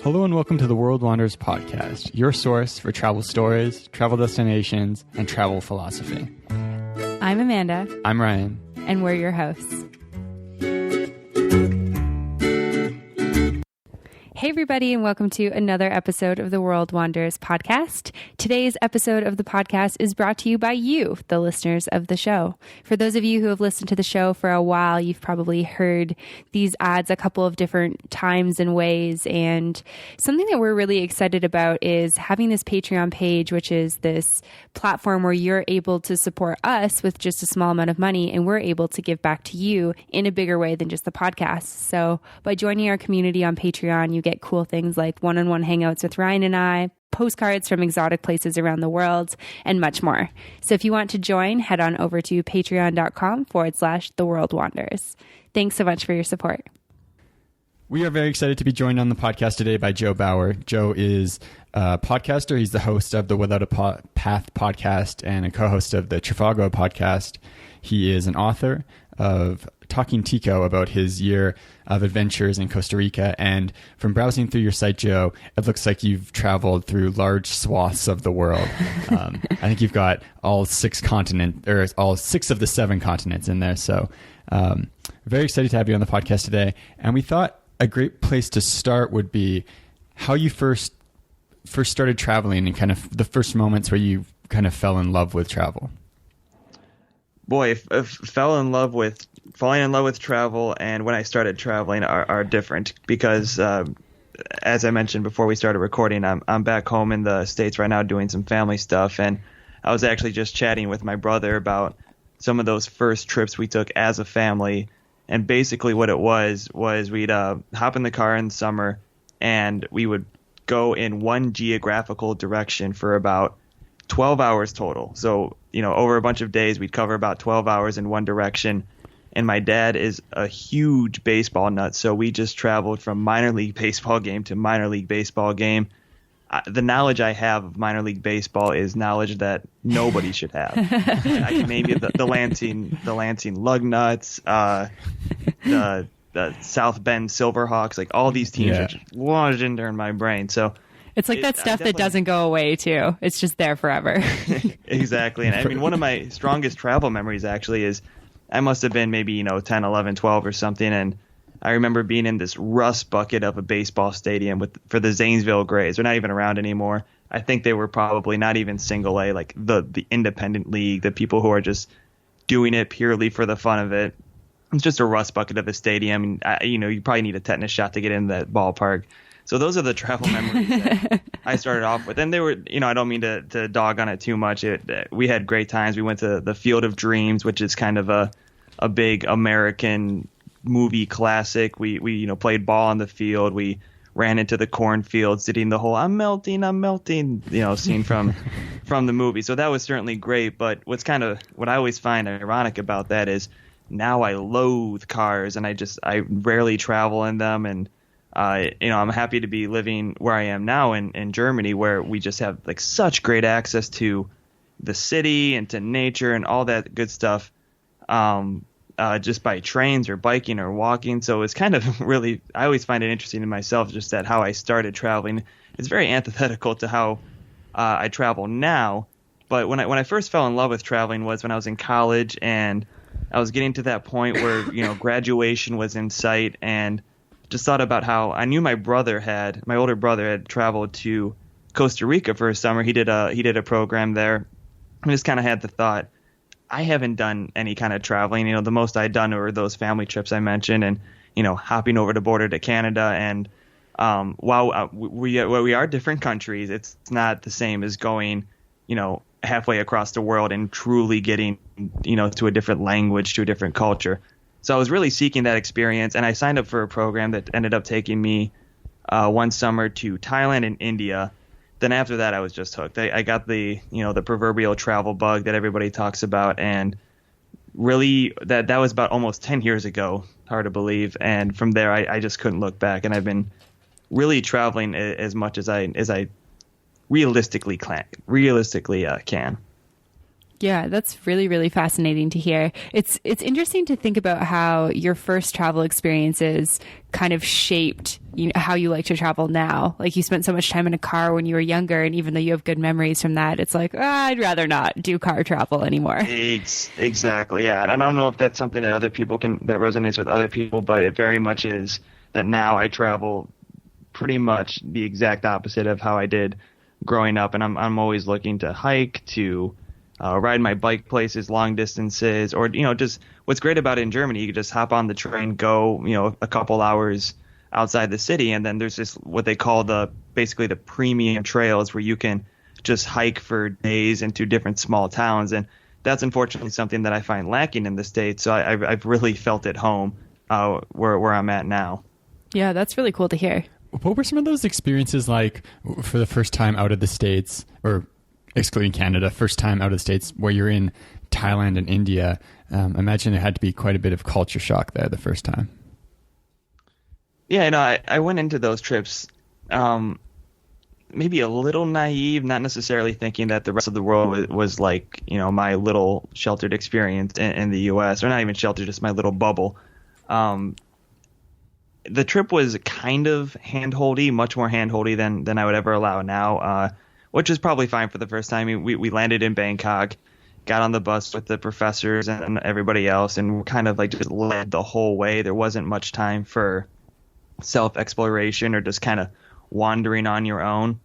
Hello and welcome to the World Wanders podcast, your source for travel stories, travel destinations, and travel philosophy. I'm Amanda. I'm Ryan. And we're your hosts. Hey everybody, and welcome to another episode of the World Wanders podcast. Today's episode of the podcast is brought to you by you, the listeners of the show. For those of you who have listened to the show for a while, you've probably heard these ads a couple of different times and ways, and something that we're really excited about is having this Patreon page, which is this platform where you're able to support us with just a small amount of money, and we're able to give back to you in a bigger way than just the podcast. So by joining our community on Patreon, you get cool things like one-on-one hangouts with Ryan and I, postcards from exotic places around the world, and much more. So if you want to join, head on over to patreon.com/The World Wanders. Thanks so much for your support. We are very excited to be joined on the podcast today by Joe Baur. Joe is a podcaster. He's the host of the Without a Path podcast and a co-host of the Trivago podcast. He is an author of Talking Tico, about his year of adventures in Costa Rica. And from browsing through your site, Joe, it looks like you've traveled through large swaths of the world. I think you've got all six of the seven continents in there. So very excited to have you on the podcast today. And we thought a great place to start would be how you first started traveling and kind of the first moments where you kind of fell in love with travel. Boy, falling in love with travel and when I started traveling are different because, as I mentioned before we started recording, I'm back home in the States right now doing some family stuff, and I was actually just chatting with my brother about some of those first trips we took as a family, and basically what it was we'd hop in the car in the summer and we would go in one geographical direction for about 12 hours total. So, over a bunch of days, we'd cover about 12 hours in one direction. And my dad is a huge baseball nut, so we just traveled from minor league baseball game to minor league baseball game. The knowledge I have of minor league baseball is knowledge that nobody should have. I can name you the Lansing Lugnuts, the South Bend Silverhawks, like all these teams are just lodged in there in my brain. So it's like that stuff that doesn't go away too. It's just there forever. Exactly. And I mean, one of my strongest travel memories actually is I must have been maybe, 10, 11, 12 or something. And I remember being in this rust bucket of a baseball stadium for the Zanesville Grays. They're not even around anymore. I think they were probably not even single A, like the independent league, the people who are just doing it purely for the fun of it. It's just a rust bucket of a stadium. And, you probably need a tetanus shot to get into that ballpark. So those are the travel memories that I started off with. And they were, I don't mean to dog on it too much. We had great times. We went to the Field of Dreams, which is kind of a big American movie classic. We played ball on the field. We ran into the cornfields, sitting the whole I'm melting, scene from the movie. So that was certainly great. But what I always find ironic about that is now I loathe cars and I rarely travel in them. And I'm happy to be living where I am now in Germany, where we just have like such great access to the city and to nature and all that good stuff, just by trains or biking or walking. So it's kind of really, I always find it interesting in myself just that how I started traveling. It's very antithetical to how I travel now. But when I first fell in love with traveling was when I was in college and I was getting to that point where, graduation was in sight, and just thought about how I knew my older brother had traveled to Costa Rica for a summer. He did a program there. I just kind of had the thought, I haven't done any kind of traveling. The most I'd done were those family trips I mentioned, and hopping over the border to Canada. And while we are different countries, it's not the same as going halfway across the world and truly getting to a different language, to a different culture. So I was really seeking that experience, and I signed up for a program that ended up taking me one summer to Thailand and India. Then after that, I was just hooked. I got the proverbial travel bug that everybody talks about, and really that was about almost 10 years ago. Hard to believe. And from there, I just couldn't look back, and I've been really traveling as much as I realistically can. Yeah, that's really, really fascinating to hear. It's interesting to think about how your first travel experiences kind of shaped how you like to travel now. Like you spent so much time in a car when you were younger, and even though you have good memories from that, it's like, I'd rather not do car travel anymore. Exactly, yeah. And I don't know if that's something that that resonates with other people, but it very much is that now I travel pretty much the exact opposite of how I did growing up, and I'm always looking to hike, to ride my bike places, long distances, or just what's great about it in Germany, you can just hop on the train, go a couple hours outside the city, and then there's this what they call basically the premium trails where you can just hike for days into different small towns, and that's unfortunately something that I find lacking in the States. So I've really felt at home where I'm at now. Yeah, that's really cool to hear. What were some of those experiences like for the first time out of the States, or excluding Canada, first time out of the States, where you're in Thailand and India? Imagine there had to be quite a bit of culture shock there the first time. Yeah, I went into those trips maybe a little naive, not necessarily thinking that the rest of the world was like, my little sheltered experience in the U.S., or not even sheltered, just my little bubble. The trip was kind of hand-holdy, much more hand-holdy than I would ever allow now, which was probably fine for the first time. I mean, we landed in Bangkok, got on the bus with the professors and everybody else, and we kind of like just led the whole way. There wasn't much time for self-exploration or just kind of wandering on your own.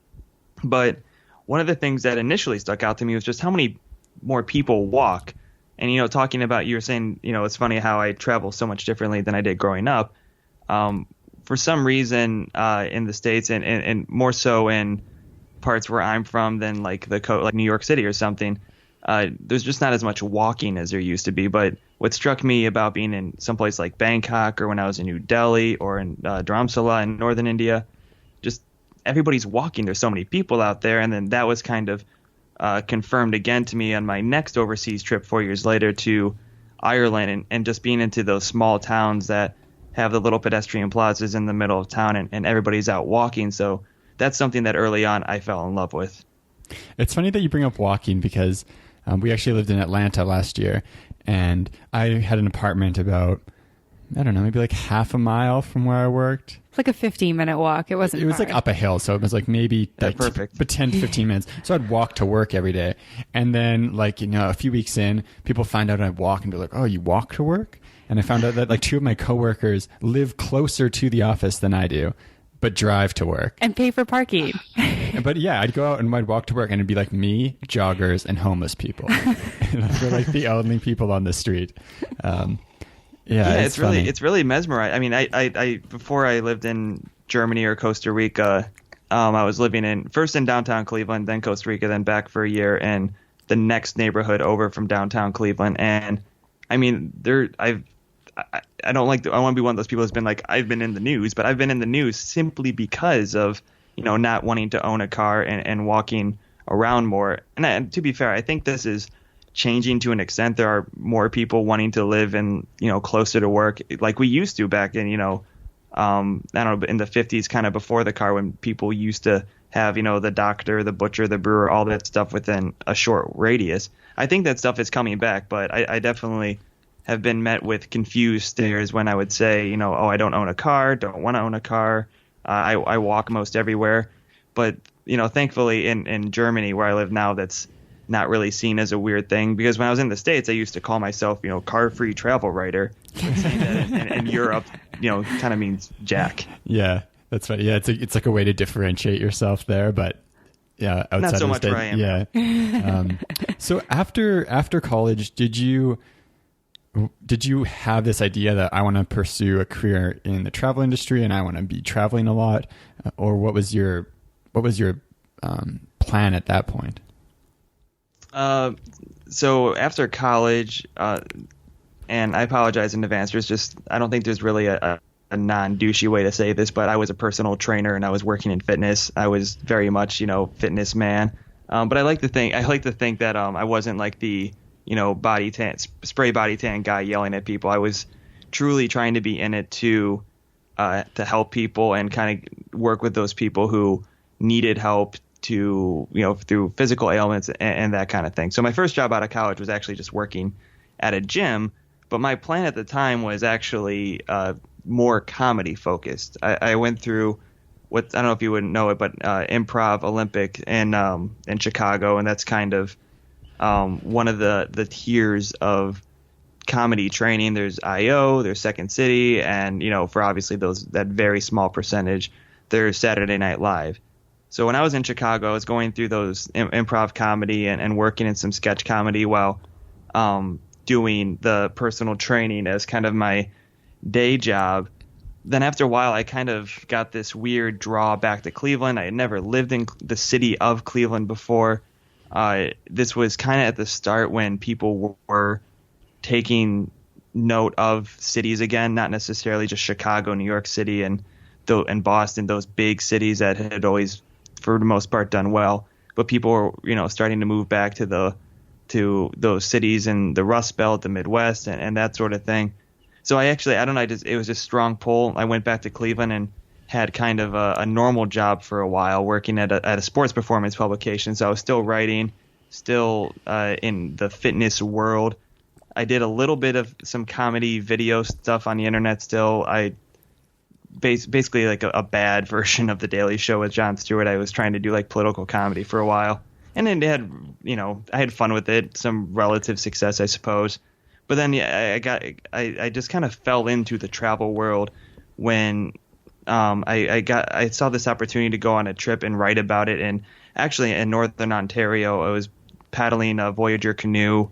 But one of the things that initially stuck out to me was just how many more people walk. And, talking about, you were saying, it's funny how I travel so much differently than I did growing up. For some reason, in the States and more so in parts where I'm from than like like New York City or something, there's just not as much walking as there used to be. But what struck me about being in someplace like Bangkok, or when I was in New Delhi or in Dharamsala in northern India, just everybody's walking. There's so many people out there. And then that was kind of confirmed again to me on my next overseas trip 4 years later to Ireland, and just being into those small towns that have the little pedestrian plazas in the middle of town, and everybody's out walking. So that's something that early on I fell in love with. It's funny that you bring up walking, because we actually lived in Atlanta last year, and I had an apartment about, I don't know, maybe like half a mile from where I worked. It's like a 15-minute walk. It was far. Like up a hill, so it was like maybe perfect. But 10 to 15 minutes. So I'd walk to work every day. And then a few weeks in, people find out I walk and they're like, "Oh, you walk to work?" And I found out that like two of my coworkers live closer to the office than I do, but drive to work. And pay for parking. But yeah, I'd go out and I'd walk to work, and it'd be like me, joggers, and homeless people. And we're like the only people on the street. It's really mesmerizing. I mean, I before I lived in Germany or Costa Rica, I was living first in downtown Cleveland, then Costa Rica, then back for a year in the next neighborhood over from downtown Cleveland. And I mean, I want to be one of those people who's been like, I've been in the news, but I've been in the news simply because of, not wanting to own a car and walking around more. And to be fair, I think this is changing to an extent. There are more people wanting to live in, closer to work, like we used to back in, I don't know, in the 50s, kind of before the car, when people used to have, the doctor, the butcher, the brewer, all that stuff within a short radius. I think that stuff is coming back, but I definitely have been met with confused stares when I would say, oh, I don't own a car, don't want to own a car. I walk most everywhere. But, thankfully in Germany, where I live now, that's not really seen as a weird thing, because when I was in the States, I used to call myself, car-free travel writer. Saying that in Europe, kind of means jack. Yeah, that's right. Yeah, it's like a way to differentiate yourself there, but yeah, outside not so of the much States, where I am. Yeah. So after college, did you have this idea that I want to pursue a career in the travel industry and I want to be traveling a lot, or what was your plan at that point? So after college, and I apologize in advance, I don't think there's really a non-douchey way to say this, but I was a personal trainer and I was working in fitness. I was very much, fitness man. But I like to think that, I wasn't like the, spray body tan guy yelling at people. I was truly trying to be in it to help people and kind of work with those people who needed help to, through physical ailments and that kind of thing. So my first job out of college was actually just working at a gym, but my plan at the time was actually more comedy focused. I went through I don't know if you would know it, but Improv Olympic in Chicago, and that's kind of one of the tiers of comedy training. There's IO, there's Second City, and for obviously that very small percentage, there's Saturday Night Live. So when I was in Chicago, I was going through those improv comedy and working in some sketch comedy while doing the personal training as kind of my day job. Then after a while, I kind of got this weird draw back to Cleveland. I had never lived in the city of Cleveland before. This was kind of at the start when people were taking note of cities again, not necessarily just Chicago, New York City, and Boston, those big cities that had always, for the most part, done well. But people were, starting to move back to those cities in the Rust Belt, the Midwest, and that sort of thing. So it was a strong pull. I went back to Cleveland and had kind of a normal job for a while, working at a sports performance publication. So I was still writing, still in the fitness world. I did a little bit of some comedy video stuff on the internet still. I basically like a bad version of The Daily Show with Jon Stewart. I was trying to do like political comedy for a while. And then I had fun with it, some relative success, I suppose. But then I just kind of fell into the travel world when I saw this opportunity to go on a trip and write about it. And actually in Northern Ontario, I was paddling a Voyager canoe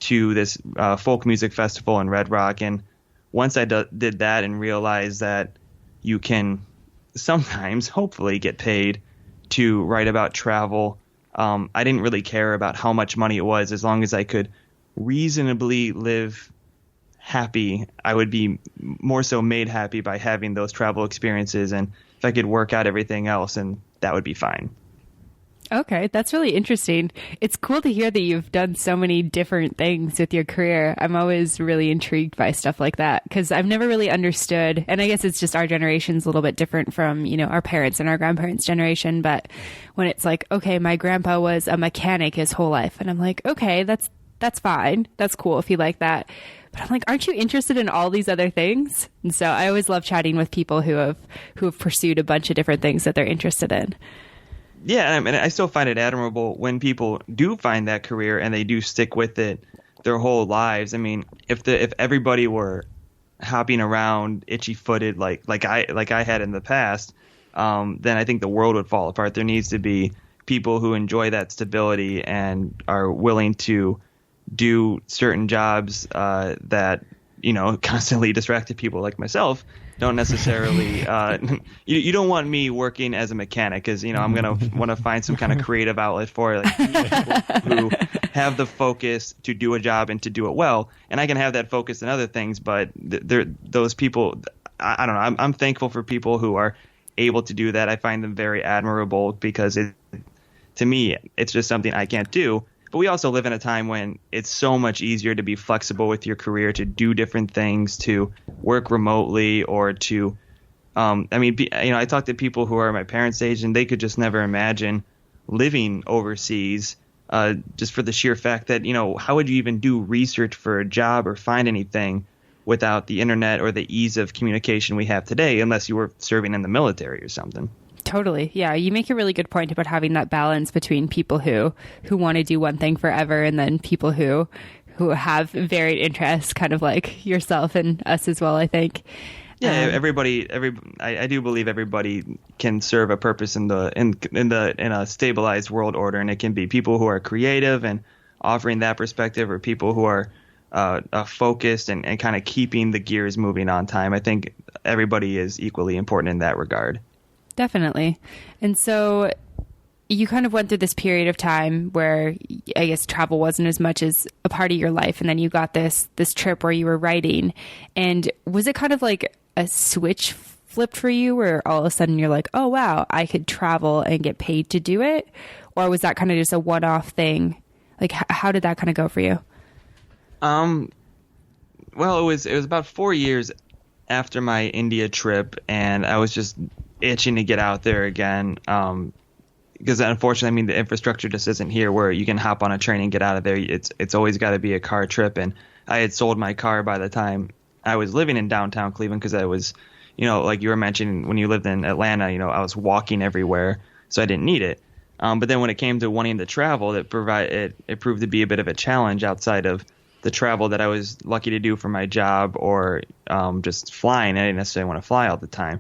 to this folk music festival in Red Rock. And once I did that and realized that you can sometimes, hopefully, get paid to write about travel, I didn't really care about how much money it was. As long as I could reasonably live happy, I would be more so made happy by having those travel experiences. And if I could work out everything else, and that would be fine. Okay, that's really interesting. It's cool to hear that you've done so many different things with your career. I'm always really intrigued by stuff like that because I've never really understood, and I guess it's just our generation's a little bit different from, our parents and our grandparents' generation, but when it's like, okay, my grandpa was a mechanic his whole life, and I'm like, okay, that's fine. That's cool if you like that. But I'm like, aren't you interested in all these other things? And so I always love chatting with people who have pursued a bunch of different things that they're interested in. Yeah, I mean, I still find it admirable when people do find that career and they do stick with it their whole lives. I mean, if everybody were hopping around itchy-footed like I had in the past, then I think the world would fall apart. There needs to be people who enjoy that stability and are willing to do certain jobs that constantly distracted people like myself don't necessarily you don't want me working as a mechanic because I'm gonna want to find some kind of creative outlet for it, like people who have the focus to do a job and to do it well, and I can have that focus in other things, but those people, I don't know, I'm thankful for people who are able to do that. I find them very admirable because to me it's just something I can't do. But we also live in a time when it's so much easier to be flexible with your career, to do different things, to work remotely, or to, I talk to people who are my parents' age, and they could just never imagine living overseas, just for the sheer fact that, how would you even do research for a job or find anything without the internet or the ease of communication we have today, unless you were serving in the military or something. Totally. Yeah. You make a really good point about having that balance between people who want to do one thing forever and then people who have varied interests, kind of like yourself and us as well, I think. Yeah, I do believe everybody can serve a purpose in a stabilized world order, and it can be people who are creative and offering that perspective, or people who are focused and kind of keeping the gears moving on time. I think everybody is equally important in that regard. Definitely. And so you kind of went through this period of time where I guess travel wasn't as much as a part of your life. And then you got this trip where you were writing. And was it kind of like a switch flipped for you where all of a sudden you're like, oh, wow, I could travel and get paid to do it? Or was that kind of just a one-off thing? Like, how did that kind of go for you? Well, it was about 4 years after my India trip, and I was just itching to get out there again. because unfortunately, I mean, the infrastructure just isn't here where you can hop on a train and get out of there. It's always got to be a car trip. And I had sold my car by the time I was living in downtown Cleveland, because I was, like you were mentioning when you lived in Atlanta, I was walking everywhere, so I didn't need it. But then when it came to wanting to travel, it proved to be a bit of a challenge outside of the travel that I was lucky to do for my job, or just flying. I didn't necessarily want to fly all the time.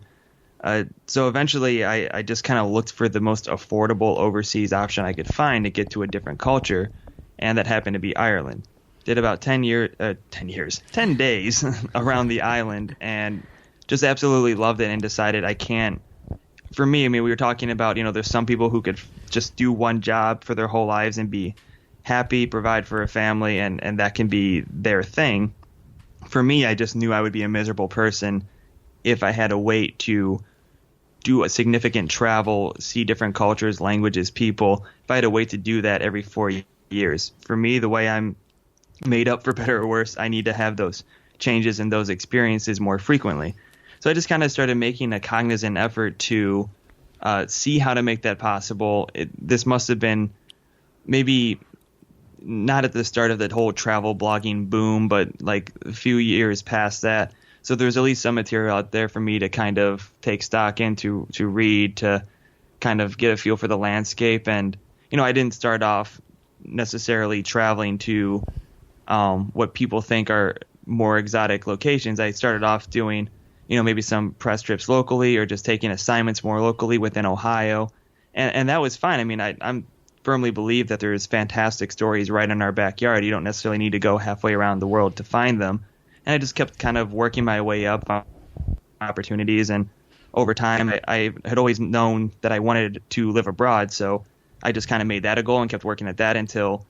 So eventually I just kind of looked for the most affordable overseas option I could find to get to a different culture, and that happened to be Ireland. Did about 10 days around the island, and just absolutely loved it, and decided I can't. For me, I mean, we were talking about, there's some people who could just do one job for their whole lives and be happy, provide for a family, and that can be their thing. For me, I just knew I would be a miserable person if I had to wait to do a significant travel, see different cultures, languages, people. If I had to wait to do that every 4 years. For me, the way I'm made up, for better or worse, I need to have those changes and those experiences more frequently. So I just kind of started making a cognizant effort to see how to make that possible. This must have been maybe not at the start of that whole travel blogging boom, but like a few years past that. So there's at least some material out there for me to kind of take stock in, to read, to kind of get a feel for the landscape. And, I didn't start off necessarily traveling to what people think are more exotic locations. I started off doing, maybe some press trips locally, or just taking assignments more locally within Ohio. And that was fine. I mean, I'm firmly believe that there's fantastic stories right in our backyard. You don't necessarily need to go halfway around the world to find them. And I just kept kind of working my way up on opportunities. And over time, I had always known that I wanted to live abroad. So I just kind of made that a goal and kept working at that until,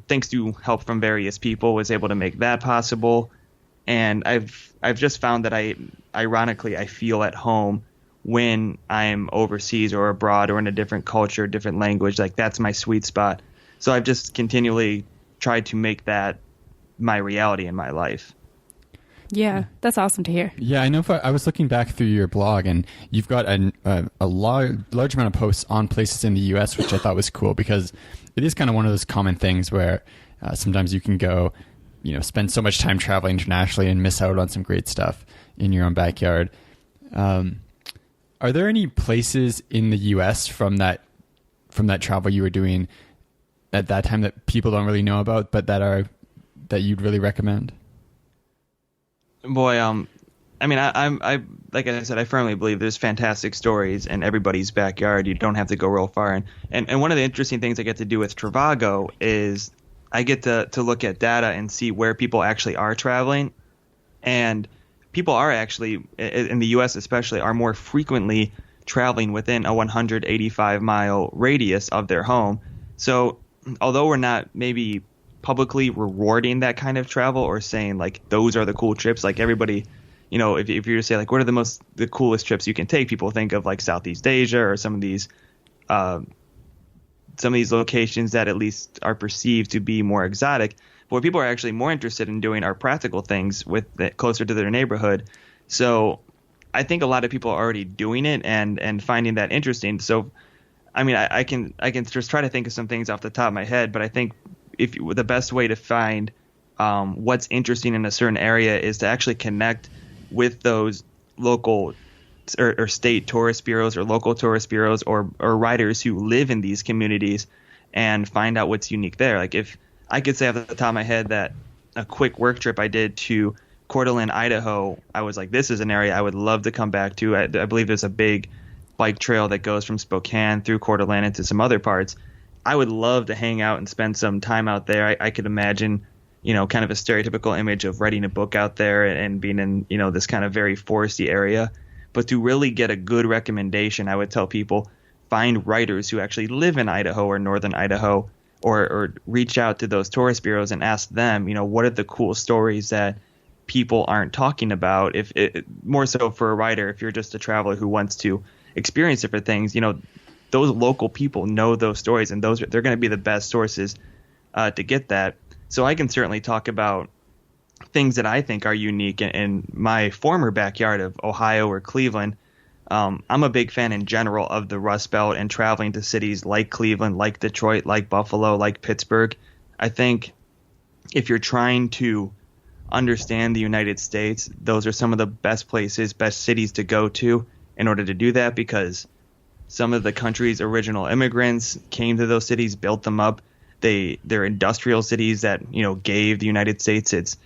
thanks to help from various people, was able to make that possible. And I've just found that I feel at home when I'm overseas or abroad or in a different culture, different language. Like, that's my sweet spot. So I've just continually tried to make that my reality in my life. Yeah, that's awesome to hear. Yeah, I know. I was looking back through your blog, and you've got a large amount of posts on places in the U.S., which I thought was cool, because it is kind of one of those common things where sometimes you can go, spend so much time traveling internationally and miss out on some great stuff in your own backyard. Are there any places in the U.S. from that travel you were doing at that time that people don't really know about, but that you'd really recommend? Boy, I mean, I like I said, I firmly believe there's fantastic stories in everybody's backyard. You don't have to go real far. And one of the interesting things I get to do with Trivago is I get to look at data and see where people actually are traveling. And people are actually, in the U.S. especially, are more frequently traveling within a 185-mile radius of their home. So although we're not maybe publicly rewarding that kind of travel or saying like those are the cool trips, like everybody, if you're to say like what are the coolest trips you can take, people think of like Southeast Asia or some of these locations that at least are perceived to be more exotic. But what people are actually more interested in doing are practical things closer to their neighborhood. So I think a lot of people are already doing it and finding that interesting. So I mean, I can just try to think of some things off the top of my head, but I think the best way to find what's interesting in a certain area is to actually connect with those local or state tourist bureaus or local tourist bureaus or writers who live in these communities and find out what's unique there. Like, if I could say off the top of my head that a quick work trip I did to Coeur d'Alene, Idaho, I was like, this is an area I would love to come back to. I believe there's a big bike trail that goes from Spokane through Coeur d'Alene into some other parts. I would love to hang out and spend some time out there. I could imagine, kind of a stereotypical image of writing a book out there and being in, this kind of very foresty area. But to really get a good recommendation, I would tell people, find writers who actually live in Idaho or northern Idaho, or reach out to those tourist bureaus and ask them, what are the cool stories that people aren't talking about? If more so for a writer, if you're just a traveler who wants to experience different things, those local people know those stories, and they're going to be the best sources to get that. So I can certainly talk about things that I think are unique in my former backyard of Ohio or Cleveland. I'm a big fan in general of the Rust Belt and traveling to cities like Cleveland, like Detroit, like Buffalo, like Pittsburgh. I think if you're trying to understand the United States, those are some of the best places, best cities to go to in order to do that, because some of the country's original immigrants came to those cities, built them up. They're industrial cities that, gave the United States its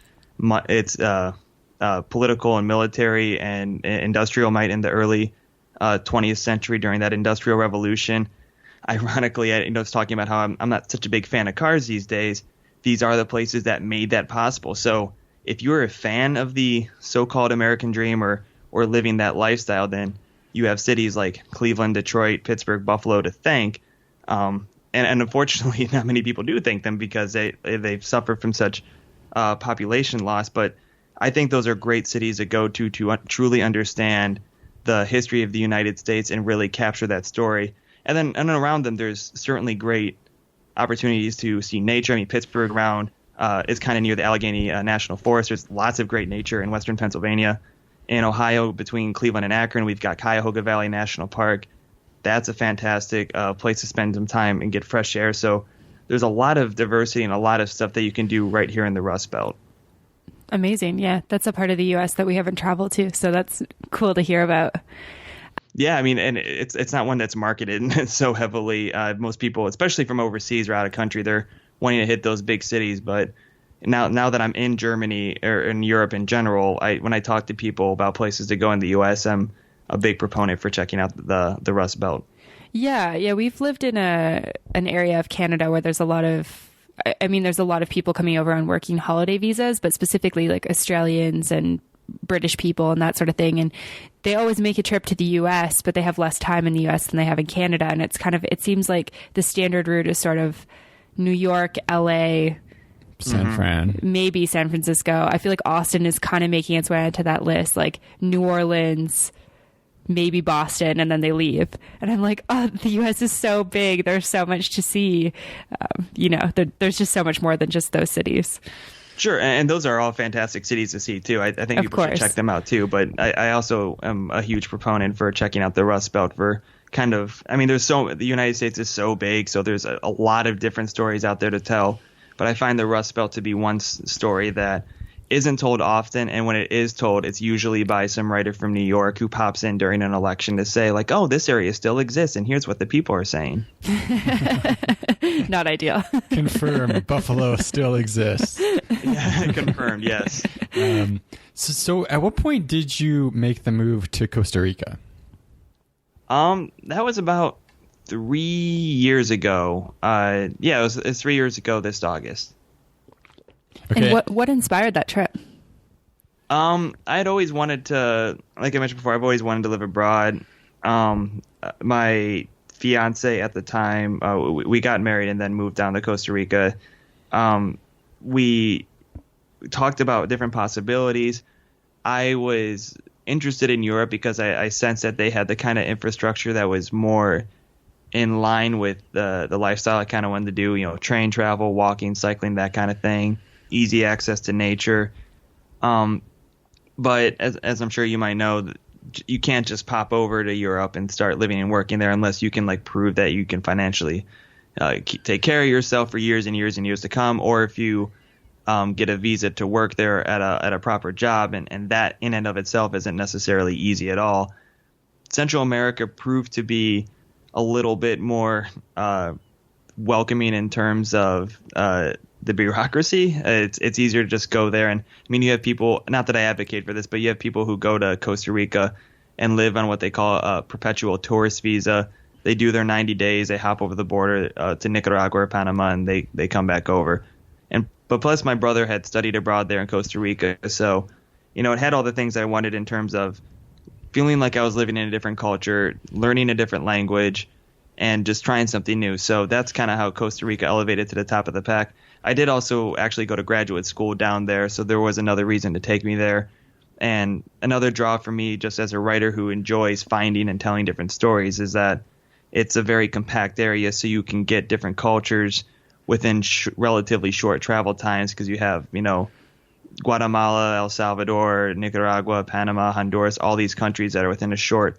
political and military and industrial might in the early 20th century during that Industrial Revolution. Ironically, I was talking about how I'm not such a big fan of cars these days. These are the places that made that possible. So if you're a fan of the so-called American dream or living that lifestyle, then you have cities like Cleveland, Detroit, Pittsburgh, Buffalo to thank. And unfortunately, not many people do thank them because they've suffered from such population loss. But I think those are great cities to go to truly understand the history of the United States and really capture that story. And then around them, there's certainly great opportunities to see nature. I mean, Pittsburgh around is kind of near the Allegheny National Forest. There's lots of great nature in western Pennsylvania. In Ohio, between Cleveland and Akron, we've got Cuyahoga Valley National Park. That's a fantastic place to spend some time and get fresh air. So there's a lot of diversity and a lot of stuff that you can do right here in the Rust Belt. Amazing. Yeah, that's a part of the U.S. that we haven't traveled to. So that's cool to hear about. Yeah, I mean, and it's not one that's marketed so heavily. Most people, especially from overseas or out of country, they're wanting to hit those big cities. But now that I'm in Germany or in Europe in general, when I talk to people about places to go in the U.S., I'm a big proponent for checking out the Rust Belt. Yeah, we've lived in an area of Canada where there's a lot of people coming over on working holiday visas, but specifically like Australians and British people and that sort of thing. And they always make a trip to the US, but they have less time in the US than they have in Canada. And it seems like the standard route is sort of New York, LA, San Fran, maybe San Francisco. I feel like Austin is kind of making its way into that list, like New Orleans, maybe Boston, and then they leave. And I'm like, oh, the U.S. is so big. There's so much to see. There's just so much more than just those cities. Sure, and those are all fantastic cities to see, too. I think people should check them out, too. But I also am a huge proponent for checking out the Rust Belt for the United States is so big, so there's a lot of different stories out there to tell. But I find the Rust Belt to be one story that isn't told often, and when it is told, it's usually by some writer from New York who pops in during an election to say, like, oh, this area still exists, and here's what the people are saying. Not ideal. Confirm, Buffalo still exists. Yeah, confirmed, yes. So at what point did you make the move to Costa Rica? That was about 3 years ago. It's 3 years ago this August. Okay. And what inspired that trip? I had always wanted to, like I mentioned before, I've always wanted to live abroad. My fiance at the time, we got married and then moved down to Costa Rica. We talked about different possibilities. I was interested in Europe because I sensed that they had the kind of infrastructure that was more in line with the lifestyle I kind of wanted to do, train travel, walking, cycling, that kind of thing. Easy access to nature. But as I'm sure you might know, you can't just pop over to Europe and start living and working there unless you can prove that you can financially take care of yourself for years and years and years to come, or if you get a visa to work there at a proper job, and that in and of itself isn't necessarily easy at all. Central America proved to be a little bit more welcoming in terms of the bureaucracy. It's easier to just go there. And I mean, you have people, not that I advocate for this, but you have people who go to Costa Rica and live on what they call a perpetual tourist visa. They do their 90 days, they hop over the border to Nicaragua or Panama, and they come back over. But plus my brother had studied abroad there in Costa Rica. So, it had all the things I wanted in terms of feeling like I was living in a different culture, learning a different language, and just trying something new. So that's kind of how Costa Rica elevated to the top of the pack. I did also actually go to graduate school down there, so there was another reason to take me there. And another draw for me, just as a writer who enjoys finding and telling different stories, is that it's a very compact area, so you can get different cultures within relatively short travel times, because you have, Guatemala, El Salvador, Nicaragua, Panama, Honduras, all these countries that are within a short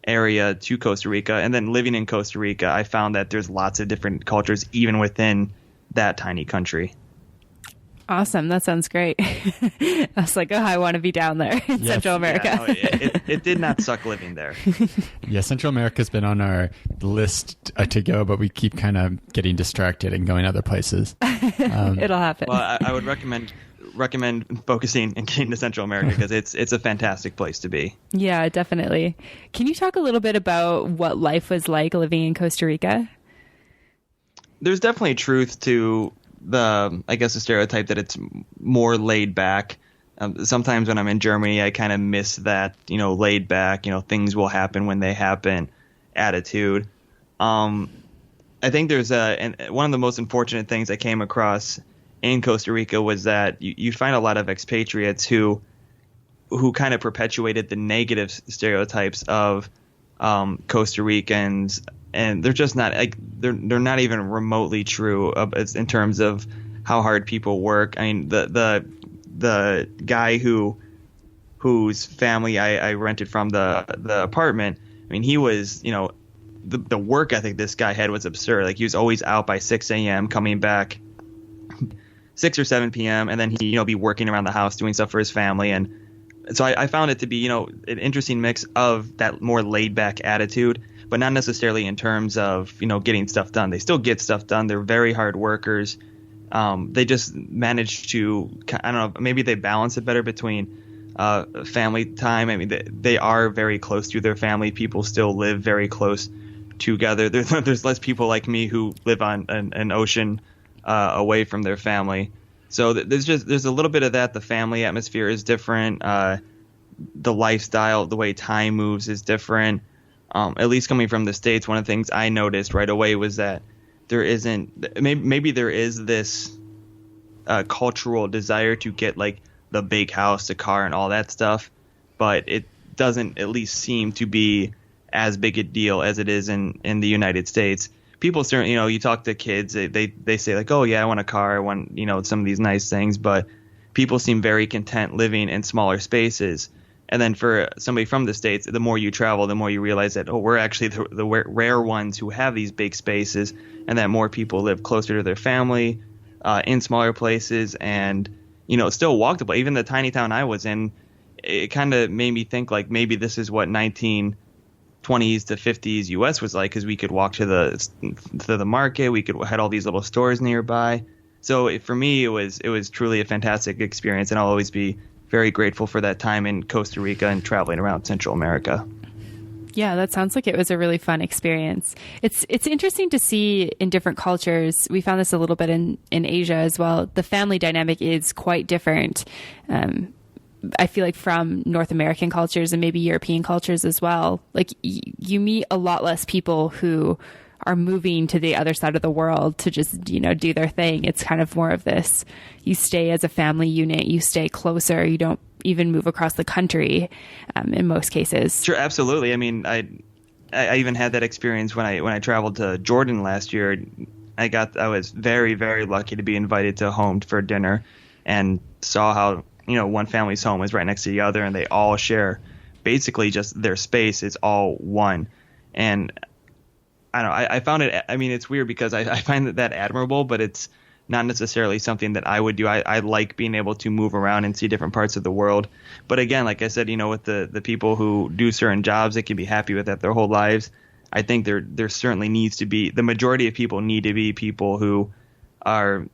area to Costa Rica. And then living in Costa Rica, I found that there's lots of different cultures even within that tiny country. Awesome. That sounds great. I was like, oh, I want to be down there in Central America. Yeah, no, it did not suck living there. Yeah, Central America's been on our list to go, but we keep kind of getting distracted and going other places. It'll happen. Well, I would recommend focusing and getting to Central America because it's a fantastic place to be. Yeah, definitely. Can you talk a little bit about what life was like living in Costa Rica? There's definitely truth to the stereotype that it's more laid back. Sometimes when I'm in Germany, I kind of miss that, laid back, things will happen when they happen attitude. I think there's one of the most unfortunate things I came across in Costa Rica was that you find a lot of expatriates who kind of perpetuated the negative stereotypes of Costa Ricans. And they're just not they're not even remotely true in terms of how hard people work. I mean, the guy whose family I rented from the apartment. I mean, he was the work ethic this guy had was absurd. Like he was always out by 6 a.m. coming back 6 or 7 p.m. and then he be working around the house doing stuff for his family. And so I found it to be an interesting mix of that more laid back attitude, but not necessarily in terms of, getting stuff done. They still get stuff done. They're very hard workers. They just manage to, I don't know, maybe they balance it better between family time. I mean, they are very close to their family. People still live very close together. There's less people like me who live on an ocean away from their family. So there's a little bit of that. The family atmosphere is different. The lifestyle, the way time moves is different. At least coming from the States, one of the things I noticed right away was that there isn't, maybe there is this cultural desire to get like the big house, the car, and all that stuff, but it doesn't at least seem to be as big a deal as it is in the United States. People certainly, you talk to kids, they say like, oh yeah, I want a car, I want, some of these nice things, but people seem very content living in smaller spaces. And then for somebody from the States, the more you travel, the more you realize that, we're actually the rare ones who have these big spaces, and that more people live closer to their family, in smaller places, and, still walkable. Even the tiny town I was in, it kind of made me think like maybe this is what 1920s to 50s U.S. was like, because we could walk to the market, we had all these little stores nearby. So for me, it was truly a fantastic experience, and I'll always be very grateful for that time in Costa Rica and traveling around Central America. Yeah, that sounds like it was a really fun experience. It's interesting to see in different cultures. We found this a little bit in Asia as well. The family dynamic is quite different. I feel like from North American cultures and maybe European cultures as well. Like you meet a lot less people who are moving to the other side of the world to just, do their thing. It's kind of more of this, you stay as a family unit, you stay closer, you don't even move across the country in most cases. Sure, absolutely. I mean, I even had that experience when I traveled to Jordan last year. I was very, very lucky to be invited to home for dinner and saw how, one family's home is right next to the other, and they all share basically just their space. It's all one. And I don't know, I found it, I mean, it's weird because I find that admirable, but it's not necessarily something that I would do. I like being able to move around and see different parts of the world. But again, like I said, with the people who do certain jobs, they can be happy with that their whole lives. I think there certainly needs to be, the majority of people need to be people who are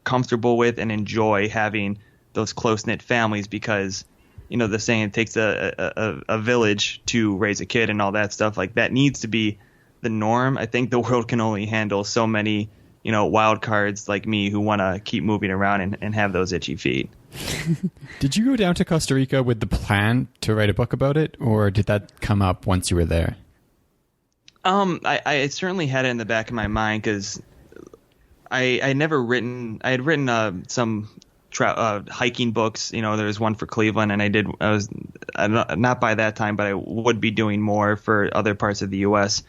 comfortable with and enjoy having those close-knit families, because the saying, it takes a village to raise a kid and all that stuff. Like that needs to be the norm. I think the world can only handle so many, wild cards like me who want to keep moving around and have those itchy feet. Did you go down to Costa Rica with the plan to write a book about it, or did that come up once you were there? I certainly had it in the back of my mind, because I had written some hiking books. There was one for Cleveland, and I was not by that time, but I would be doing more for other parts of the U.S.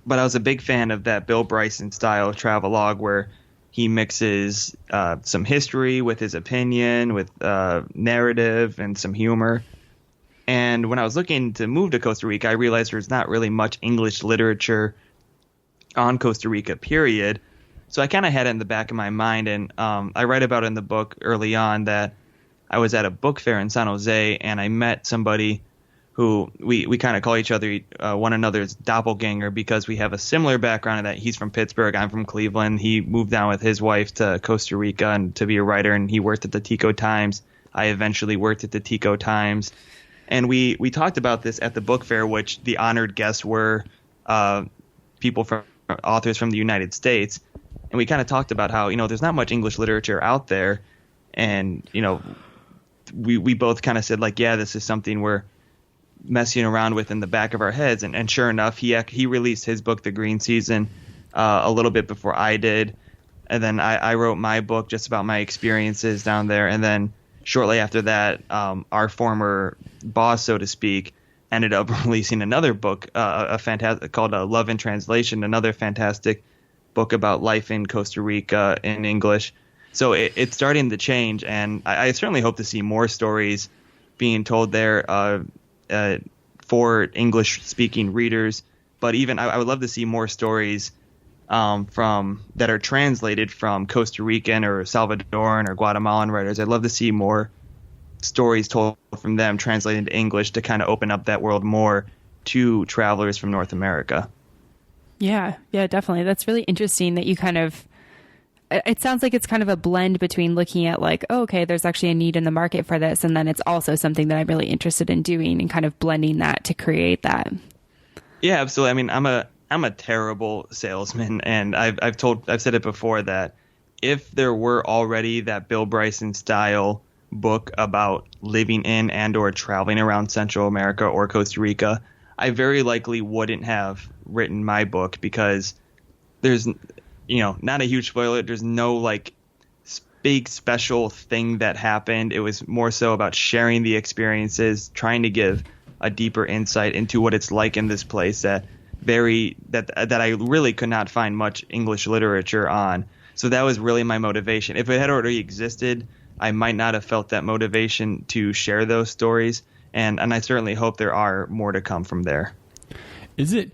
But I was a big fan of that Bill Bryson style travelogue where he mixes some history with his opinion, with narrative and some humor. And when I was looking to move to Costa Rica, I realized there's not really much English literature on Costa Rica, period. So I kind of had it in the back of my mind. And I write about it in the book early on that I was at a book fair in San Jose, and I met somebody who we kind of call each other one another's doppelganger because we have a similar background in that he's from Pittsburgh, I'm from Cleveland. He moved down with his wife to Costa Rica and to be a writer, and he worked at the Tico Times. I eventually worked at the Tico Times. And we talked about this at the book fair, which the honored guests were authors from the United States. And we kind of talked about how, there's not much English literature out there. And, we both kind of said, like, yeah, this is something we're messing around with in the back of our heads. And sure enough, he released his book, The Green Season, a little bit before I did. And then I wrote my book just about my experiences down there. And then shortly after that, our former boss, so to speak, ended up releasing another book, called Love in Translation, another fantastic book about life in Costa Rica in English. So it's starting to change, and I certainly hope to see more stories being told there for English-speaking readers. But even I would love to see more stories that are translated from Costa Rican or Salvadoran or Guatemalan writers. I'd love to see more stories told from them translated into English to kind of open up that world more to travelers from North America. Yeah, definitely. That's really interesting that you it sounds like it's kind of a blend between looking at like, oh, okay, there's actually a need in the market for this. And then it's also something that I'm really interested in doing and kind of blending that to create that. Yeah, absolutely. I mean, I'm a terrible salesman, and I've said it before that if there were already that Bill Bryson style book about living in and or traveling around Central America or Costa Rica, I very likely wouldn't have written my book because there's, not a huge spoiler. There's no like big special thing that happened. It was more so about sharing the experiences, trying to give a deeper insight into what it's like in this place that I really could not find much English literature on. So that was really my motivation. If it had already existed, I might not have felt that motivation to share those stories. And I certainly hope there are more to come from there. Is it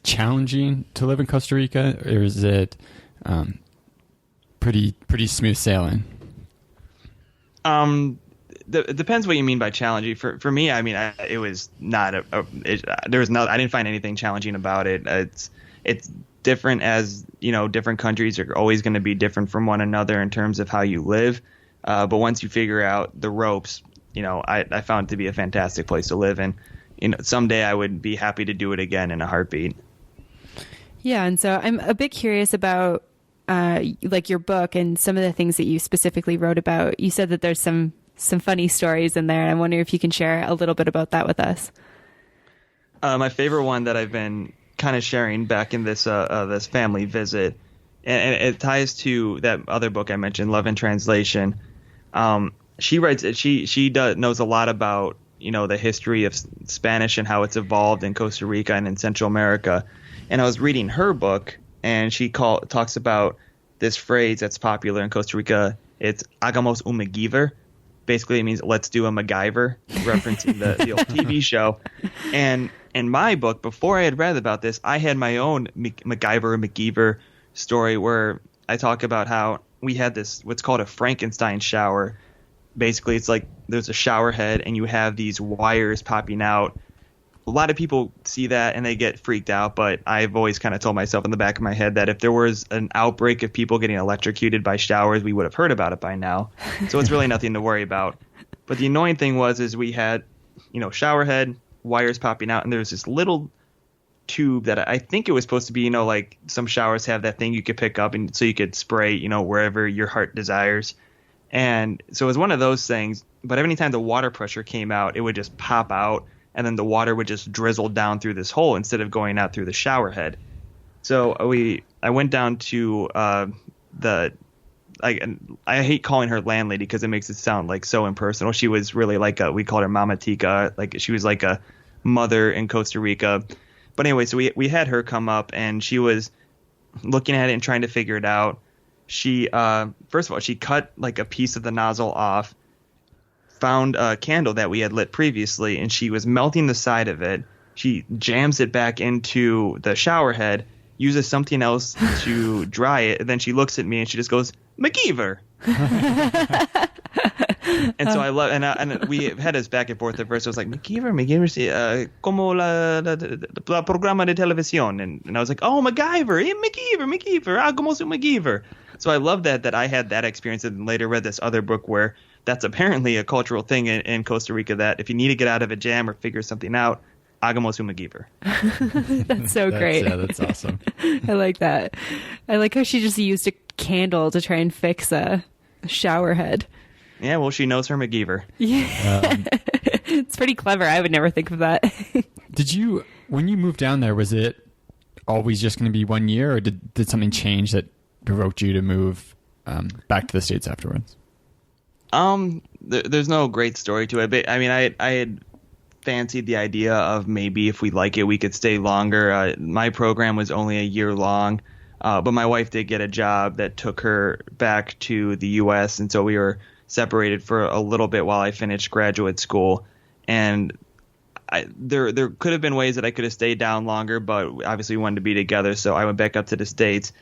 challenging to live in Costa Rica, or is it pretty smooth sailing? It depends what you mean by challenging. For me, I mean, it was not I didn't find anything challenging about it. It's different, as different countries are always going to be different from one another in terms of how you live. But once you figure out the ropes, I found it to be a fantastic place to live, and someday I would be happy to do it again in a heartbeat. Yeah, and so I'm a bit curious about like your book and some of the things that you specifically wrote about. You said that there's some funny stories in there, and I wonder if you can share a little bit about that with us. My favorite one that I've been kind of sharing back in this family visit, and it ties to that other book I mentioned, Love in Translation. She writes, she knows a lot about the history of Spanish and how it's evolved in Costa Rica and in Central America. And I was reading her book, and she talks about this phrase that's popular in Costa Rica. It's "hagamos un MacGyver." Basically, it means "let's do a MacGyver," referencing the old TV show. And in my book, before I had read about this, I had my own MacGyver story where I talk about how we had this what's called a Frankenstein shower. Basically, it's like there's a shower head and you have these wires popping out. A lot of people see that and they get freaked out, but I've always kind of told myself in the back of my head that if there was an outbreak of people getting electrocuted by showers, we would have heard about it by now. So it's really nothing to worry about. But the annoying thing is we had, shower head, wires popping out, and there's this little tube that I think it was supposed to be, like some showers have that thing you could pick up and so you could spray, wherever your heart desires. And so it was one of those things, but every time the water pressure came out, it would just pop out, and then the water would just drizzle down through this hole instead of going out through the shower head. So I went down to I hate calling her landlady because it makes it sound like so impersonal. She was really we called her Mama Tica, like she was like a mother in Costa Rica. But anyway, so we had her come up, and she was looking at it and trying to figure it out. She first of all, she cut like a piece of the nozzle off, found a candle that we had lit previously, and she was melting the side of it. She jams it back into the shower head, uses something else to dry it, and then she looks at me and she just goes, "McGeever." And so I love, and we had this back and forth at first. I was like, MacGyver, sí, como la programa de televisión, and I was like, oh, MacGyver, MacGyver, como su MacGyver. So I love that I had that experience, and later read this other book where that's apparently a cultural thing in Costa Rica, that if you need to get out of a jam or figure something out, hagamos un MacGyver. That's so great. Yeah, that's awesome. I like that. I like how she just used a candle to try and fix a shower head. Yeah, well, she knows her MacGyver. Yeah. It's pretty clever. I would never think of that. When you moved down there, was it always just going to be 1 year, or did something change that provoked you to move back to the States afterwards? There's no great story to it, but I mean, I had fancied the idea of maybe if we like it, we could stay longer. My program was only a year long, but my wife did get a job that took her back to the U.S., and so we were separated for a little bit while I finished graduate school. And there could have been ways that I could have stayed down longer, but obviously we wanted to be together, so I went back up to the States.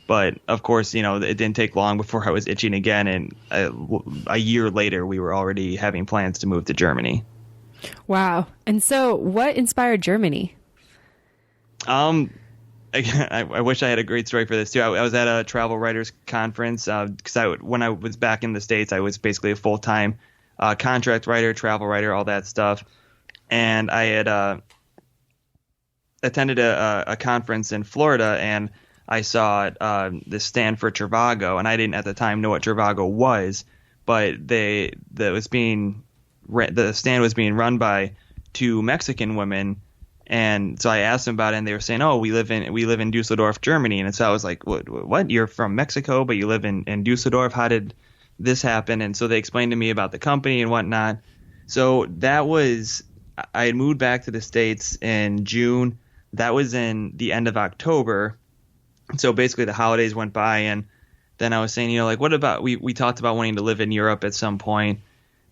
But of course, it didn't take long before I was itching again, and a year later we were already having plans to move to Germany. Wow. And so what inspired Germany? I wish I had a great story for this too. I was at a travel writers conference because when I was back in the States, I was basically a full-time contract writer, travel writer, all that stuff. And I had attended a conference in Florida, and I saw this stand for Trivago, and I didn't at the time know what Trivago was, but the stand was being run by two Mexican women. And so I asked them about it, and they were saying, "Oh, we live in Dusseldorf, Germany." And so I was like, "What? You're from Mexico, but you live in Dusseldorf? How did this happen?" And so they explained to me about the company and whatnot. So I had moved back to the States in June. That was in the end of October. So basically the holidays went by, and then I was saying, what about, we talked about wanting to live in Europe at some point.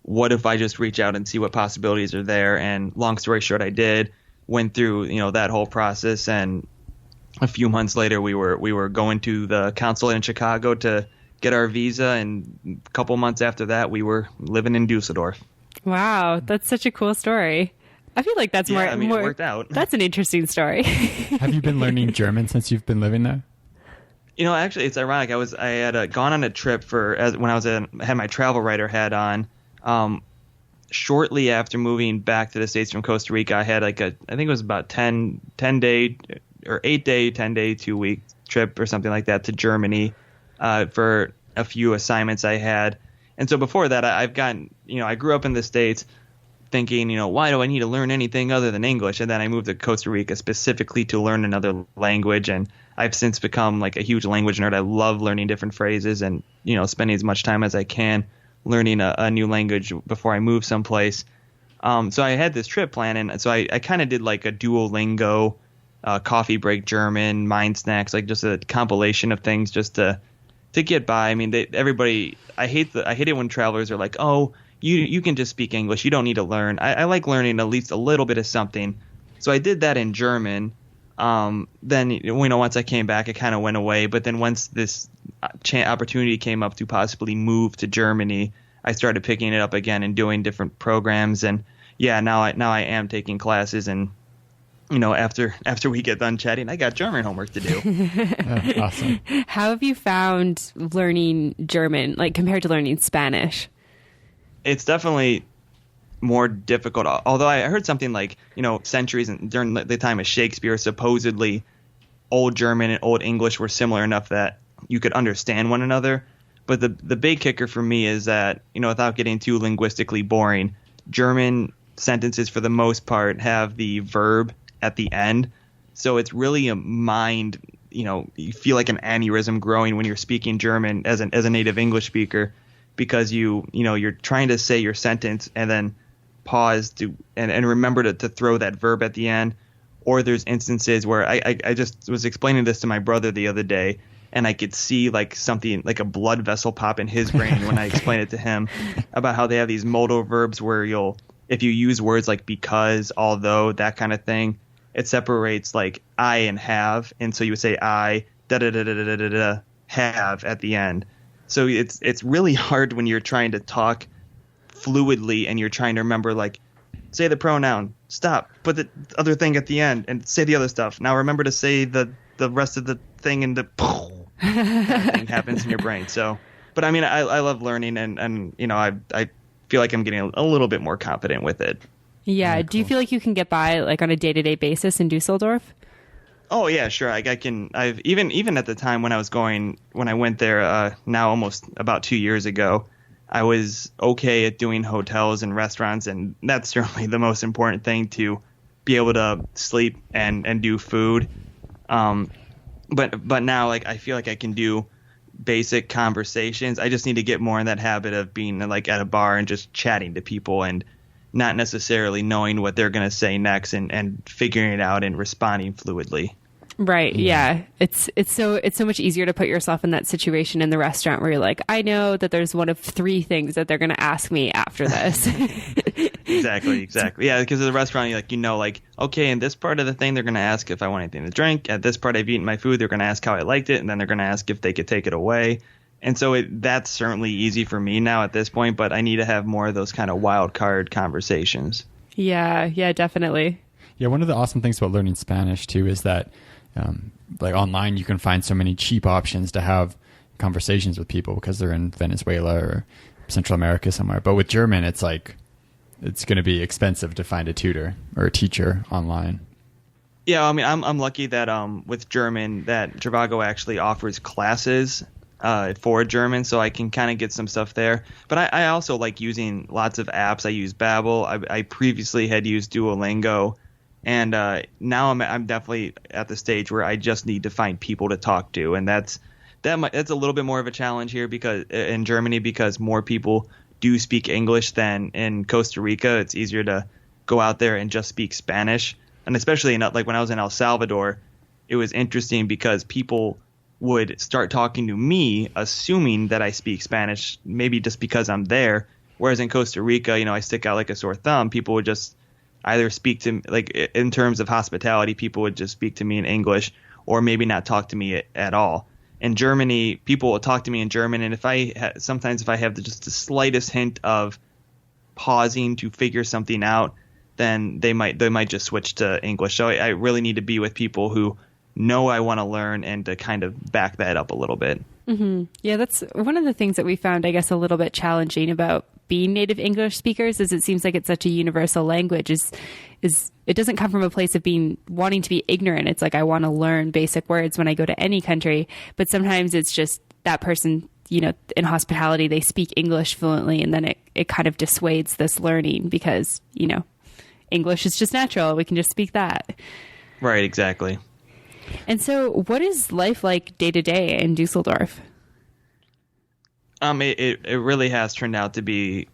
What if I just reach out and see what possibilities are there? And long story short, I did. Went through, that whole process, and a few months later, we were going to the consulate in Chicago to get our visa, and a couple months after that, we were living in Dusseldorf. Wow, that's such a cool story. I feel like that's more. It worked out. That's an interesting story. Have you been learning German since you've been living there? Actually, it's ironic. I had gone on a trip when I had my travel writer hat on. Shortly after moving back to the States from Costa Rica, I had I think it was about 10 day or 8 day, 10 day, 2 week trip or something like that to Germany for a few assignments I had. And so before that, I've gotten, I grew up in the States thinking, why do I need to learn anything other than English? And then I moved to Costa Rica specifically to learn another language. And I've since become a huge language nerd. I love learning different phrases and, spending as much time as I can learning a new language before I move someplace. So I had this trip planned, and so I kind of did a Duolingo, coffee break German, mind snacks, just a compilation of things just to get by. I mean, everybody, I hate it when travelers are like, oh, you can just speak English, you don't need to learn. I like learning at least a little bit of something. So I did that in German. Then, once I came back, it kind of went away. But then once this opportunity came up to possibly move to Germany, I started picking it up again and doing different programs. And yeah, now I am taking classes. And after we get done chatting, I got German homework to do. Oh, awesome. How have you found learning German, compared to learning Spanish? It's definitely more difficult. Although I heard something centuries during the time of Shakespeare, supposedly Old German and Old English were similar enough that you could understand one another. But the big kicker for me is that, without getting too linguistically boring, German sentences for the most part have the verb at the end. So it's really a mind, you feel like an aneurysm growing when you're speaking German as a native English speaker, because you're trying to say your sentence and then pause and remember to throw that verb at the end. Or there's instances where I just was explaining this to my brother the other day, and I could see like something like a blood vessel pop in his brain when I explained it to him about how they have these modal verbs where if you use words like because, although, that kind of thing, it separates like I and have, and so you would say I have at the end. So it's really hard when you're trying to talk fluidly and you're trying to remember, like, say the pronoun, stop, put the other thing at the end, and say the other stuff. Now remember to say the rest of the thing, and the thing happens in your brain. So, but I mean, I love learning, and you know, I feel like I'm getting a little bit more confident with it. Yeah. Do you feel like you can get by like on a day-to-day basis in Dusseldorf? Oh yeah, sure. I can. I've even at the time when I went there, now almost about 2 years ago, I was okay at doing hotels and restaurants, and that's certainly the most important thing, to be able to sleep and do food. But now, like, I feel like I can do basic conversations. I just need to get more in that habit of being like at a bar and just chatting to people and not necessarily knowing what they're going to say next, and figuring it out and responding fluidly. Right. Yeah. It's so much easier to put yourself in that situation in the restaurant where you're like, I know that there's one of 3 things that they're going to ask me after this. Exactly. Yeah, because at the restaurant, like, okay, in this part of the thing, they're going to ask if I want anything to drink. At this part, I've eaten my food. They're going to ask how I liked it, and then they're going to ask if they could take it away. And so that's certainly easy for me now at this point, but I need to have more of those kind of wild card conversations. Yeah, definitely. Yeah, one of the awesome things about learning Spanish, too, is that like online, you can find so many cheap options to have conversations with people because they're in Venezuela or Central America somewhere. But with German, it's like it's going to be expensive to find a tutor or a teacher online. Yeah, I mean, I'm lucky that with German that Trivago actually offers classes for German, so I can kind of get some stuff there. But I also like using lots of apps. I use Babbel. I previously had used Duolingo. And now I'm definitely at the stage where I just need to find people to talk to, and that's a little bit more of a challenge here because in Germany, because more people do speak English than in Costa Rica. It's easier to go out there and just speak Spanish, and especially like when I was in El Salvador, it was interesting because people would start talking to me assuming that I speak Spanish, maybe just because I'm there. Whereas in Costa Rica, I stick out like a sore thumb. People would just either speak to, like, in terms of hospitality, people would just speak to me in English or maybe not talk to me at all. In Germany, people will talk to me in German, and sometimes if I have just the slightest hint of pausing to figure something out, then they might just switch to English. So I really need to be with people who know I want to learn and to kind of back that up a little bit. Mm-hmm. Yeah, that's one of the things that we found, I guess, a little bit challenging about being native English speakers is it seems like it's such a universal language is it doesn't come from a place of wanting to be ignorant. It's like I want to learn basic words when I go to any country, but sometimes it's just that person, in hospitality, they speak English fluently, and then it kind of dissuades this learning because, English is just natural. We can just speak that. Right, exactly. And so what is life like day to day in Dusseldorf? It really has turned out to be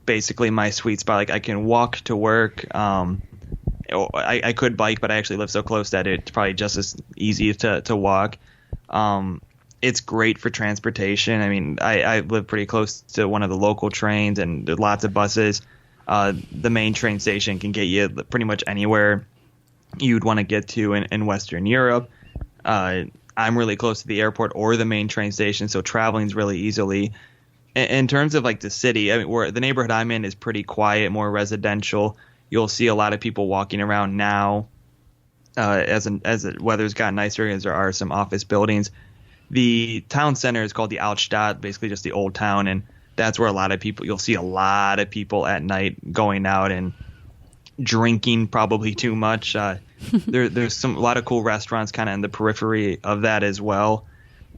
basically my sweet spot. Like, I can walk to work. I could bike, but I actually live so close that it's probably just as easy to walk. It's great for transportation. I mean, I live pretty close to one of the local trains, and there's lots of buses. The main train station can get you pretty much anywhere you'd want to get to in Western Europe. I'm really close to the airport or the main train station, so traveling's really easily. In terms of like the city, I mean, the neighborhood I'm in is pretty quiet, more residential. You'll see a lot of people walking around now as the weather's gotten nicer, as there are some office buildings. The town center is called the Altstadt, basically just the old town, and that's where you'll see a lot of people at night going out and drinking probably too much. There's a lot of cool restaurants kind of in the periphery of that as well.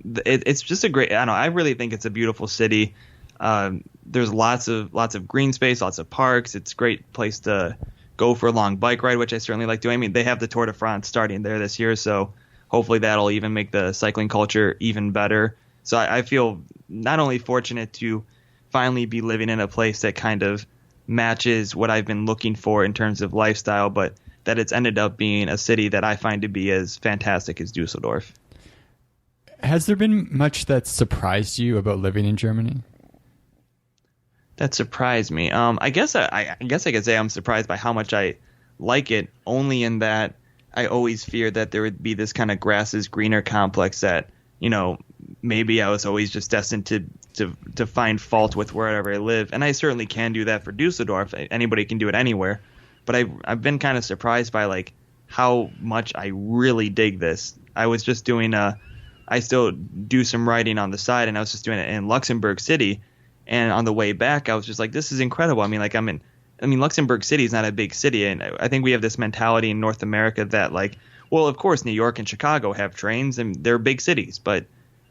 It's just I don't know, I really think it's a beautiful city. There's lots of green space, lots of parks. It's a great place to go for a long bike ride, which I certainly like doing. I mean, they have the Tour de France starting there this year, so hopefully that'll even make the cycling culture even better. So I feel not only fortunate to finally be living in a place that kind of matches what I've been looking for in terms of lifestyle, but that it's ended up being a city that I find to be as fantastic as Dusseldorf. Has there been much that surprised you about living in Germany? That surprised me. I guess I guess I could say I'm surprised by how much I like it, only in that I always feared that there would be this kind of grass is greener complex that, maybe I was always just destined to find fault with wherever I live. And I certainly can do that for Dusseldorf. Anybody can do it anywhere. But I've been kind of surprised by like how much I really dig this. I was just doing I still do some writing on the side, and I was just doing it in Luxembourg City. And on the way back, I was just like, this is incredible. I mean, Luxembourg City is not a big city. And I think we have this mentality in North America that like, well, of course, New York and Chicago have trains and they're big cities. But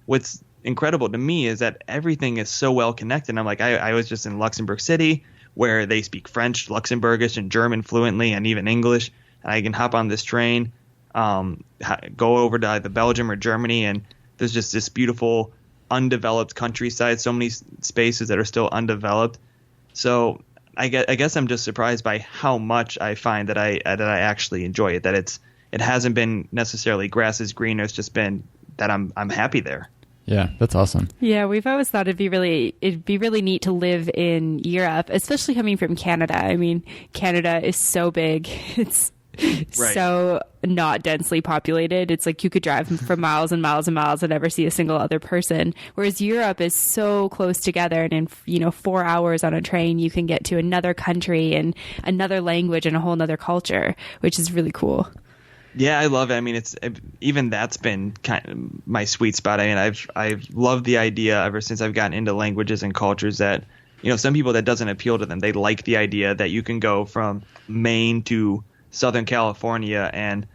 what's incredible to me is that everything is so well connected. I'm like, I was just in Luxembourg City where they speak French, Luxembourgish, and German fluently, and even English. And I can hop on this train, go over to either Belgium or Germany, and there's just this beautiful undeveloped countryside, so many spaces that are still undeveloped. So I guess I'm just surprised by how much I find that I actually enjoy it. That it hasn't been necessarily grass is greener. It's just been that I'm happy there. Yeah, that's awesome. Yeah, we've always thought it'd be really neat to live in Europe, especially coming from Canada. I mean, Canada is so big. It's right. So not densely populated. It's like you could drive for miles and miles and miles and never see a single other person. Whereas Europe is so close together, and in 4 hours on a train, you can get to another country and another language and a whole other culture, which is really cool. Yeah, I love it. I mean, even that's been kind of my sweet spot. I mean, I've loved the idea ever since I've gotten into languages and cultures that, some people that doesn't appeal to them. They like the idea that you can go from Maine to Southern California and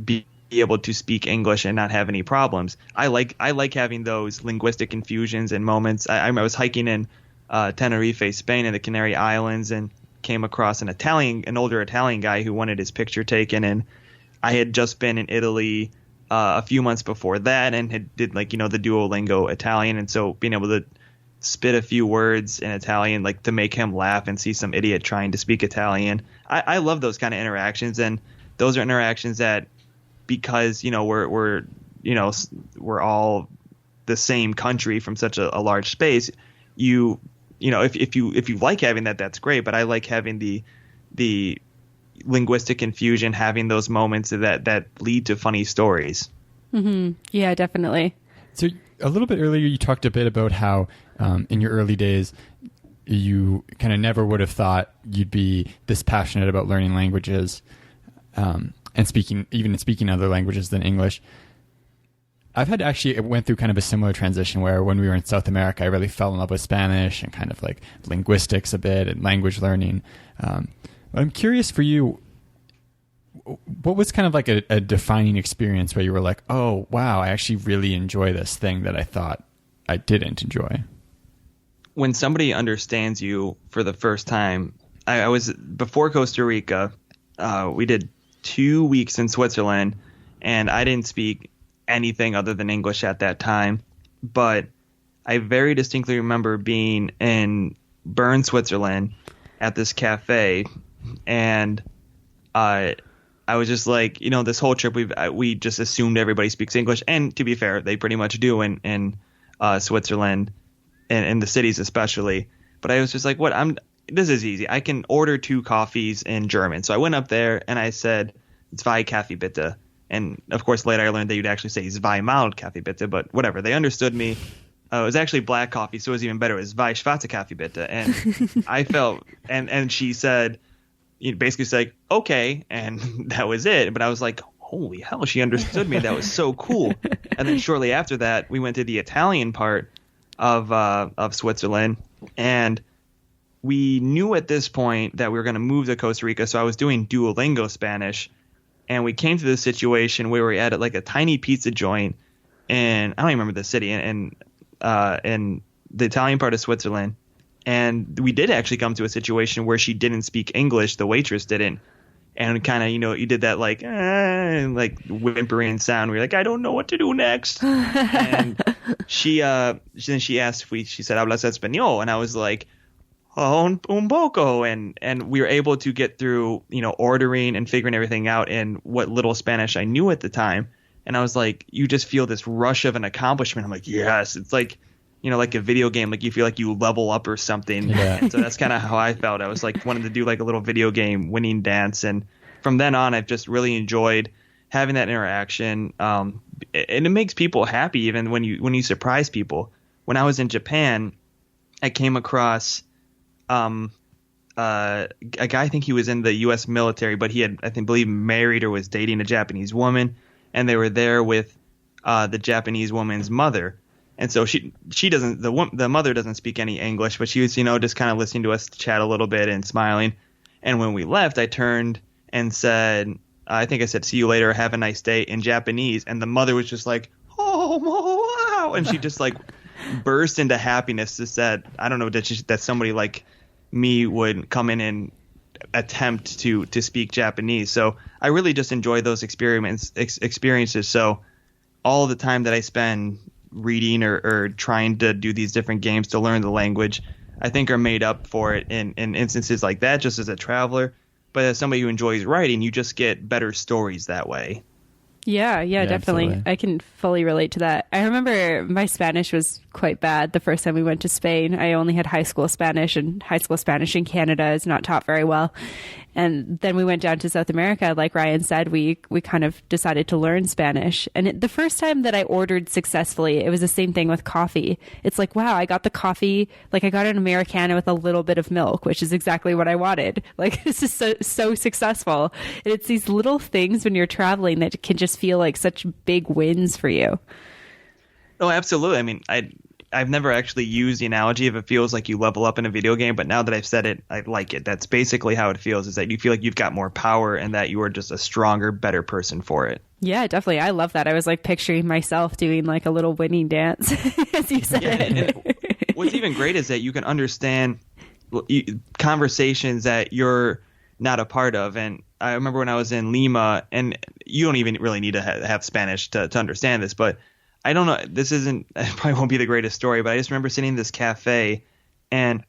be able to speak English and not have any problems. I like having those linguistic infusions and moments. I was hiking in Tenerife, Spain, in the Canary Islands, and came across an older Italian guy who wanted his picture taken, and I had just been in Italy a few months before that and did the Duolingo Italian. And so being able to spit a few words in Italian, like to make him laugh and see some idiot trying to speak Italian. I love those kind of interactions. And those are interactions that, because, we're all the same country from such a large space, if you like having that, that's great. But I like having the linguistic infusion, having those moments that lead to funny stories. Mm-hmm. Yeah, definitely. So a little bit earlier, you talked a bit about how in your early days, you kind of never would have thought you'd be this passionate about learning languages and speaking other languages than English. I've went through kind of a similar transition where when we were in South America, I really fell in love with Spanish and kind of like linguistics a bit and language learning. I'm curious for you, what was kind of like a defining experience where you were like, oh, wow, I actually really enjoy this thing that I thought I didn't enjoy? When somebody understands you for the first time, I was before Costa Rica, we did 2 weeks in Switzerland, and I didn't speak anything other than English at that time. But I very distinctly remember being in Bern, Switzerland at this cafe, and I was just like, this whole trip we just assumed everybody speaks English, and to be fair, they pretty much do in Switzerland and in the cities especially. But I was just like, this is easy. I can order 2 coffees in German. So I went up there and I said, "Zwei Kaffee bitte." And of course, later I learned that you'd actually say "Zweimal Kaffee bitte," but whatever. They understood me. It was actually black coffee, so it was even better. It was "Zwei schwarze Kaffee bitte." And I felt, and she said, basically said, "Okay," and that was it. But I was like, holy hell, she understood me. That was so cool. And then shortly after that, we went to the Italian part of Switzerland, and we knew at this point that we were going to move to Costa Rica. So I was doing Duolingo Spanish, and we came to this situation where we were at like a tiny pizza joint, and I don't even remember the city, in the Italian part of Switzerland. And we did actually come to a situation where she didn't speak English. The waitress didn't. And kind of, you did that like whimpering sound where you're like, I don't know what to do next. And then she asked she said, "Hablas español?" And I was like, "Oh, un poco." And we were able to get through, ordering and figuring everything out in what little Spanish I knew at the time. And I was like, you just feel this rush of an accomplishment. I'm like, yes, it's like, like a video game, like you feel like you level up or something. Yeah. And so that's kind of how I felt. I was like wanting to do like a little video game winning dance. And from then on, I've just really enjoyed having that interaction. And it makes people happy even when you surprise people. When I was in Japan, I came across a guy, I think he was in the U.S. military, but he had, believe married or was dating a Japanese woman, and they were there with the Japanese woman's mother. And so she doesn't, the mother doesn't speak any English, but she was, just kind of listening to us chat a little bit and smiling. And when we left, I turned and said, I think I said, "See you later, have a nice day," in Japanese. And the mother was just like, "Oh, wow." And she just like burst into happiness. Just said, I don't know, that somebody like me would come in and attempt to speak Japanese. So I really just enjoy those experiences. So all the time that I spend reading or trying to do these different games to learn the language, I think are made up for it in instances like that, just as a traveler. But as somebody who enjoys writing, you just get better stories that way. Yeah, definitely. Absolutely. I can fully relate to that. I remember my Spanish was quite bad the first time we went to Spain. I only had high school Spanish, and high school Spanish in Canada is not taught very well. And then we went down to South America. Like Ryan said, we kind of decided to learn Spanish. And the first time that I ordered successfully, it was the same thing with coffee. It's like, wow, I got the coffee, like I got an Americano with a little bit of milk, which is exactly what I wanted. Like, this is so successful. And it's these little things when you're traveling that can just feel like such big wins for you. Oh, absolutely. I mean, I've never actually used the analogy if it feels like you level up in a video game, but now that I've said it, I like it. That's basically how it feels, is that you feel like you've got more power and that you are just a stronger, better person for it. Yeah, definitely. I love that. I was like picturing myself doing like a little winning dance as you said it. And what's even great is that you can understand conversations that you're not a part of. And I remember when I was in Lima, and you don't even really need to have Spanish to understand this, but I don't know. It probably won't be the greatest story, but I just remember sitting in this cafe, and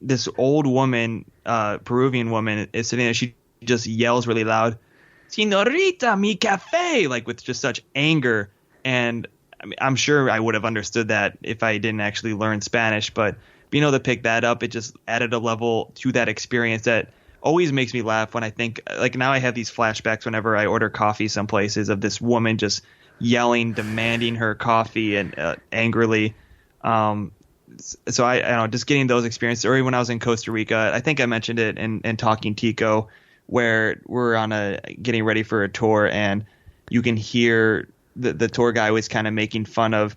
this old woman, Peruvian woman, is sitting there. She just yells really loud, "Senorita, mi café!" like with just such anger. And I mean, I'm sure I would have understood that if I didn't actually learn Spanish, but being able to pick that up, it just added a level to that experience that always makes me laugh when I think, like, now I have these flashbacks whenever I order coffee some places of this woman just yelling, demanding her coffee and angrily. So I don't know, just getting those experiences. Or when I was in Costa Rica, I think I mentioned it in Talking Tico, where we're getting ready for a tour, and you can hear the tour guy was kind of making fun of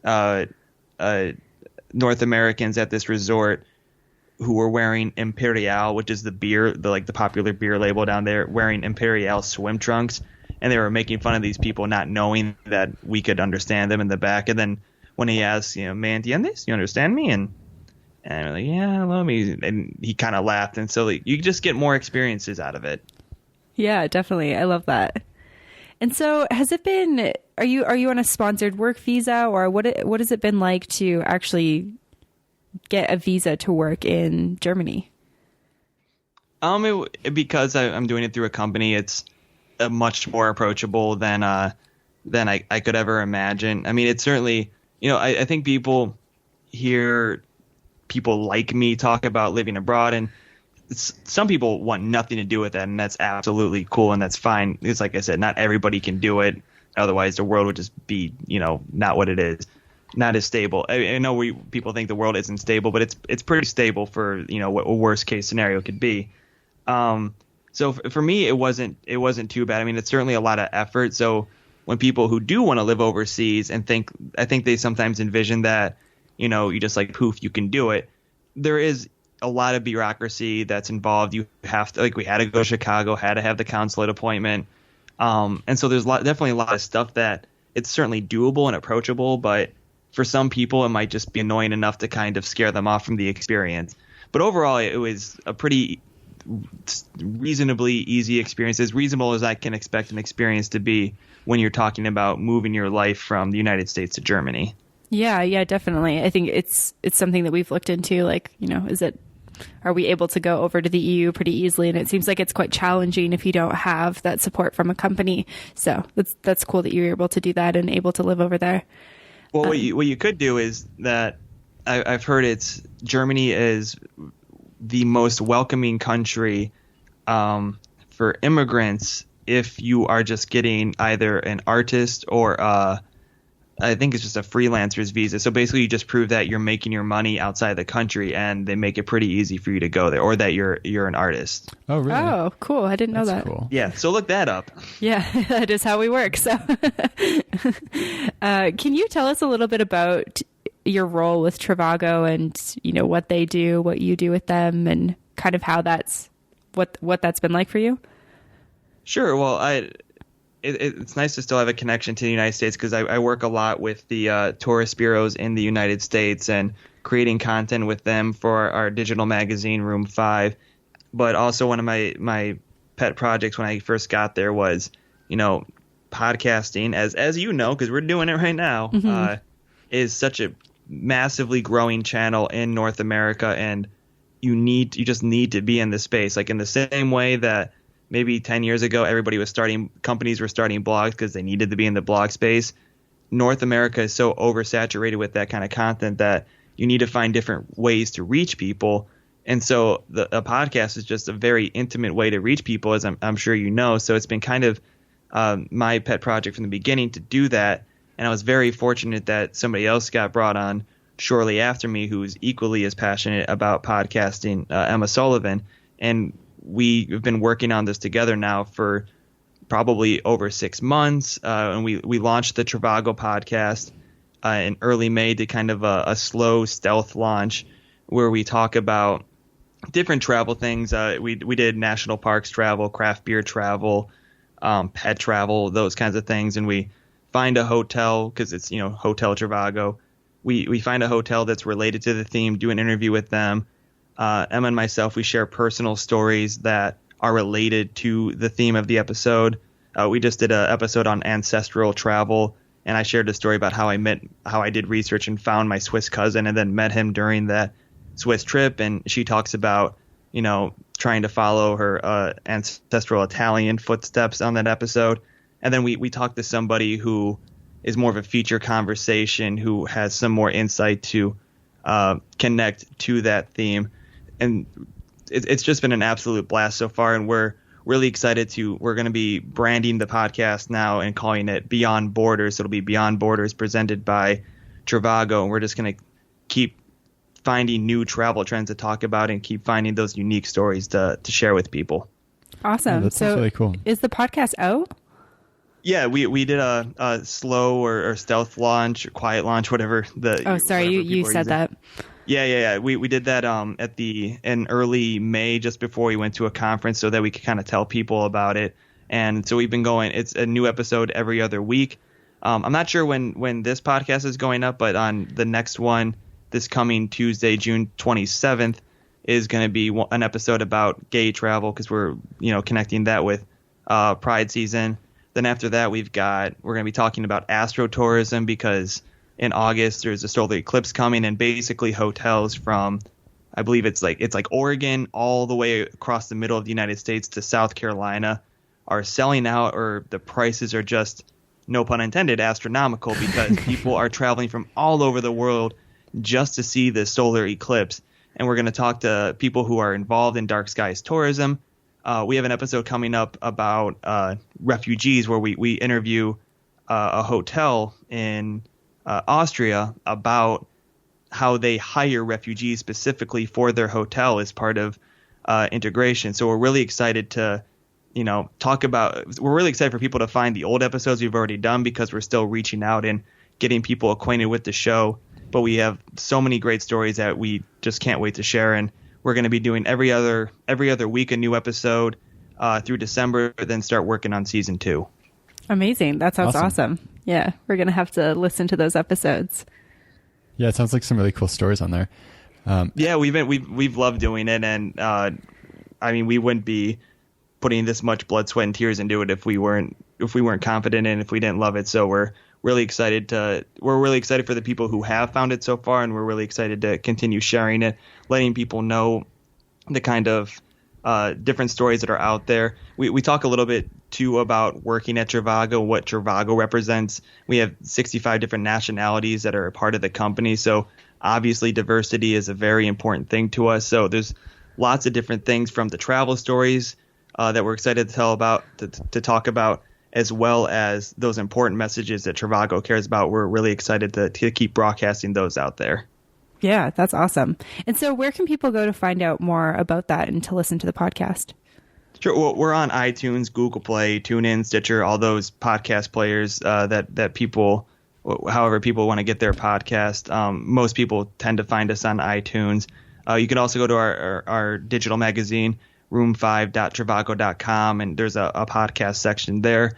North Americans at this resort who were wearing Imperial, which is the beer, the popular beer label down there, wearing Imperial swim trunks. And they were making fun of these people, not knowing that we could understand them in the back. And then when he asked, "Me entiendes? You understand me?" And I'm like, "Yeah, hello, me." And he kind of laughed. And so you just get more experiences out of it. Yeah, definitely. I love that. And so has it been, are you on a sponsored work visa, or what has it been like to actually get a visa to work in Germany? Because I'm doing it through a company, it's much more approachable than I could ever imagine. I mean, it's certainly, I think people hear people like me talk about living abroad, and some people want nothing to do with that, and that's absolutely cool, and that's fine. It's like I said, not everybody can do it. Otherwise, the world would just be, not what it is, not as stable. I know people think the world isn't stable, but it's pretty stable for, what a worst case scenario could be. So for me, it wasn't too bad. I mean, it's certainly a lot of effort. So when people who do want to live overseas I think they sometimes envision that, you just like poof, you can do it. There is a lot of bureaucracy that's involved. You have to, we had to go to Chicago, had to have the consulate appointment. And so there's definitely a lot of stuff that it's certainly doable and approachable, but for some people it might just be annoying enough to kind of scare them off from the experience. But overall, it was a pretty reasonably easy experience, as reasonable as I can expect an experience to be when you're talking about moving your life from the United States to Germany. Yeah, definitely. I think it's something that we've looked into, is it are we able to go over to the EU pretty easily? And it seems like it's quite challenging if you don't have that support from a company. So that's cool that you're able to do that and able to live over there. Well, what you could do is that I've heard Germany is the most welcoming country for immigrants if you are just getting either an artist or I think it's just a freelancer's visa. So basically you just prove that you're making your money outside the country and they make it pretty easy for you to go there, or that you're an artist. Oh, really? Oh, cool. I didn't know That's that. Cool. Yeah. So look that up. Yeah, that is how we work. So can you tell us a little bit about your role with Trivago and, what they do, what you do with them, and kind of how what that's been like for you? Sure. Well, it's nice to still have a connection to the United States because I work a lot with the tourist bureaus in the United States and creating content with them for our digital magazine, Room 5. But also one of my pet projects when I first got there was, podcasting, as you know, because we're doing it right now, is such a massively growing channel in North America, and you just need to be in the space. Like in the same way that maybe 10 years ago, companies were starting blogs because they needed to be in the blog space. North America is so oversaturated with that kind of content that you need to find different ways to reach people. And so a podcast is just a very intimate way to reach people, as I'm sure you know. So it's been kind of my pet project from the beginning to do that. And I was very fortunate that somebody else got brought on shortly after me who was equally as passionate about podcasting, Emma Sullivan. And we've been working on this together now for probably over 6 months. And we launched the Trivago podcast in early May, to kind of a slow stealth launch where we talk about different travel things. We did national parks travel, craft beer travel, pet travel, those kinds of things. And we find a hotel, because it's, Hotel Trivago. We find a hotel that's related to the theme, do an interview with them. Emma and myself, we share personal stories that are related to the theme of the episode. We just did an episode on ancestral travel, and I shared a story about how I did research and found my Swiss cousin and then met him during that Swiss trip. And she talks about, trying to follow her ancestral Italian footsteps on that episode. And then we talked to somebody who is more of a feature conversation, who has some more insight to connect to that theme. And it's just been an absolute blast so far. And we're really excited we're going to be branding the podcast now and calling it Beyond Borders. It'll be Beyond Borders presented by Trivago. And we're just going to keep finding new travel trends to talk about and keep finding those unique stories to share with people. Awesome. Yeah, that's really cool. Is the podcast out? Yeah, we did a slow or stealth launch, or quiet launch, whatever. You said that. Yeah. We did that in early May, just before we went to a conference, so that we could kind of tell people about it. And so we've been going. It's a new episode every other week. I'm not sure when this podcast is going up, but on the next one, this coming Tuesday, June 27th, is going to be an episode about gay travel, because we're connecting that with Pride season. Then after that, we're going to be talking about astrotourism, because in August there's a solar eclipse coming, and basically hotels from, I believe it's like Oregon all the way across the middle of the United States to South Carolina are selling out, or the prices are just, no pun intended, astronomical, because people are traveling from all over the world just to see the solar eclipse. And we're going to talk to people who are involved in dark skies tourism. We have an episode coming up about refugees, where we interview a hotel in Austria about how they hire refugees specifically for their hotel as part of integration. So we're really excited to, we're really excited for people to find the old episodes we've already done, because we're still reaching out and getting people acquainted with the show. But we have so many great stories that we just can't wait to share. And we're going to be doing every other week a new episode through December, then start working on season 2. Amazing. That sounds awesome. Yeah, we're going to have to listen to those episodes. Yeah, it sounds like some really cool stories on there. Yeah, we've loved doing it, and we wouldn't be putting this much blood, sweat, and tears into it if we weren't confident and if we didn't love it. So we're really excited for the people who have found it so far, and we're really excited to continue sharing it, letting people know the kind of different stories that are out there. We talk a little bit too about working at Trivago, what Trivago represents. We have 65 different nationalities that are a part of the company. So obviously diversity is a very important thing to us. So there's lots of different things from the travel stories that we're excited to tell about, to talk about, as well as those important messages that Trivago cares about. We're really excited to keep broadcasting those out there. Yeah, that's awesome. And so where can people go to find out more about that and to listen to the podcast? Sure. Well, we're on iTunes, Google Play, TuneIn, Stitcher, all those podcast players that people, however people want to get their podcast. Most people tend to find us on iTunes. You can also go to our digital magazine, room5.trivago.com, and there's a podcast section there,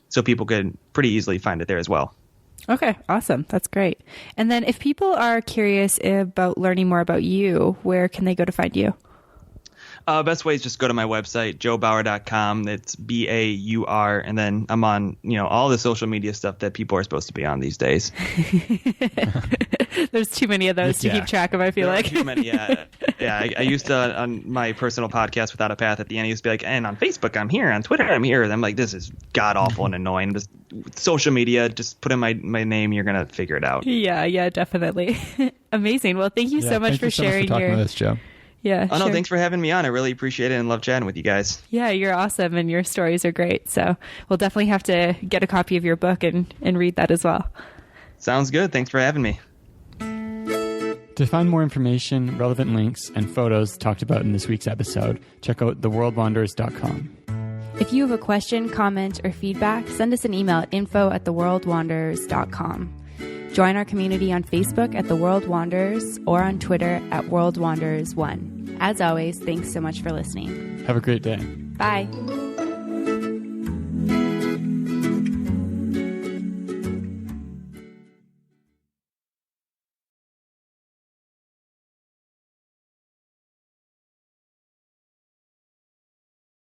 so people can pretty easily find it there as well. Okay, awesome. That's great. And then if people are curious about learning more about you, where can they go to find you? Best way is just go to my website, joebauer.com. It's Baur, and then I'm on, all the social media stuff that people are supposed to be on these days. There's too many of those to keep track of, I feel like. Too many, yeah. I used to, on my personal podcast, Without a Path, at the end, I used to be like, and on Facebook, I'm here. On Twitter, I'm here. And I'm like, this is god-awful and annoying. This social media, just put in my name, you're going to figure it out. Yeah, definitely. Amazing. Well, thank you so much for sharing talking with us, Joe. Yeah. Oh, no, thanks for having me on. I really appreciate it and love chatting with you guys. Yeah, you're awesome, and your stories are great. So we'll definitely have to get a copy of your book and read that as well. Sounds good. Thanks for having me. To find more information, relevant links, and photos talked about in this week's episode, check out theworldwanderers.com. If you have a question, comment, or feedback, send us an email at info@theworldwanderers.com. Join our community on Facebook at The World Wanderers or on Twitter at World Wanderers 1. As always, thanks so much for listening. Have a great day. Bye.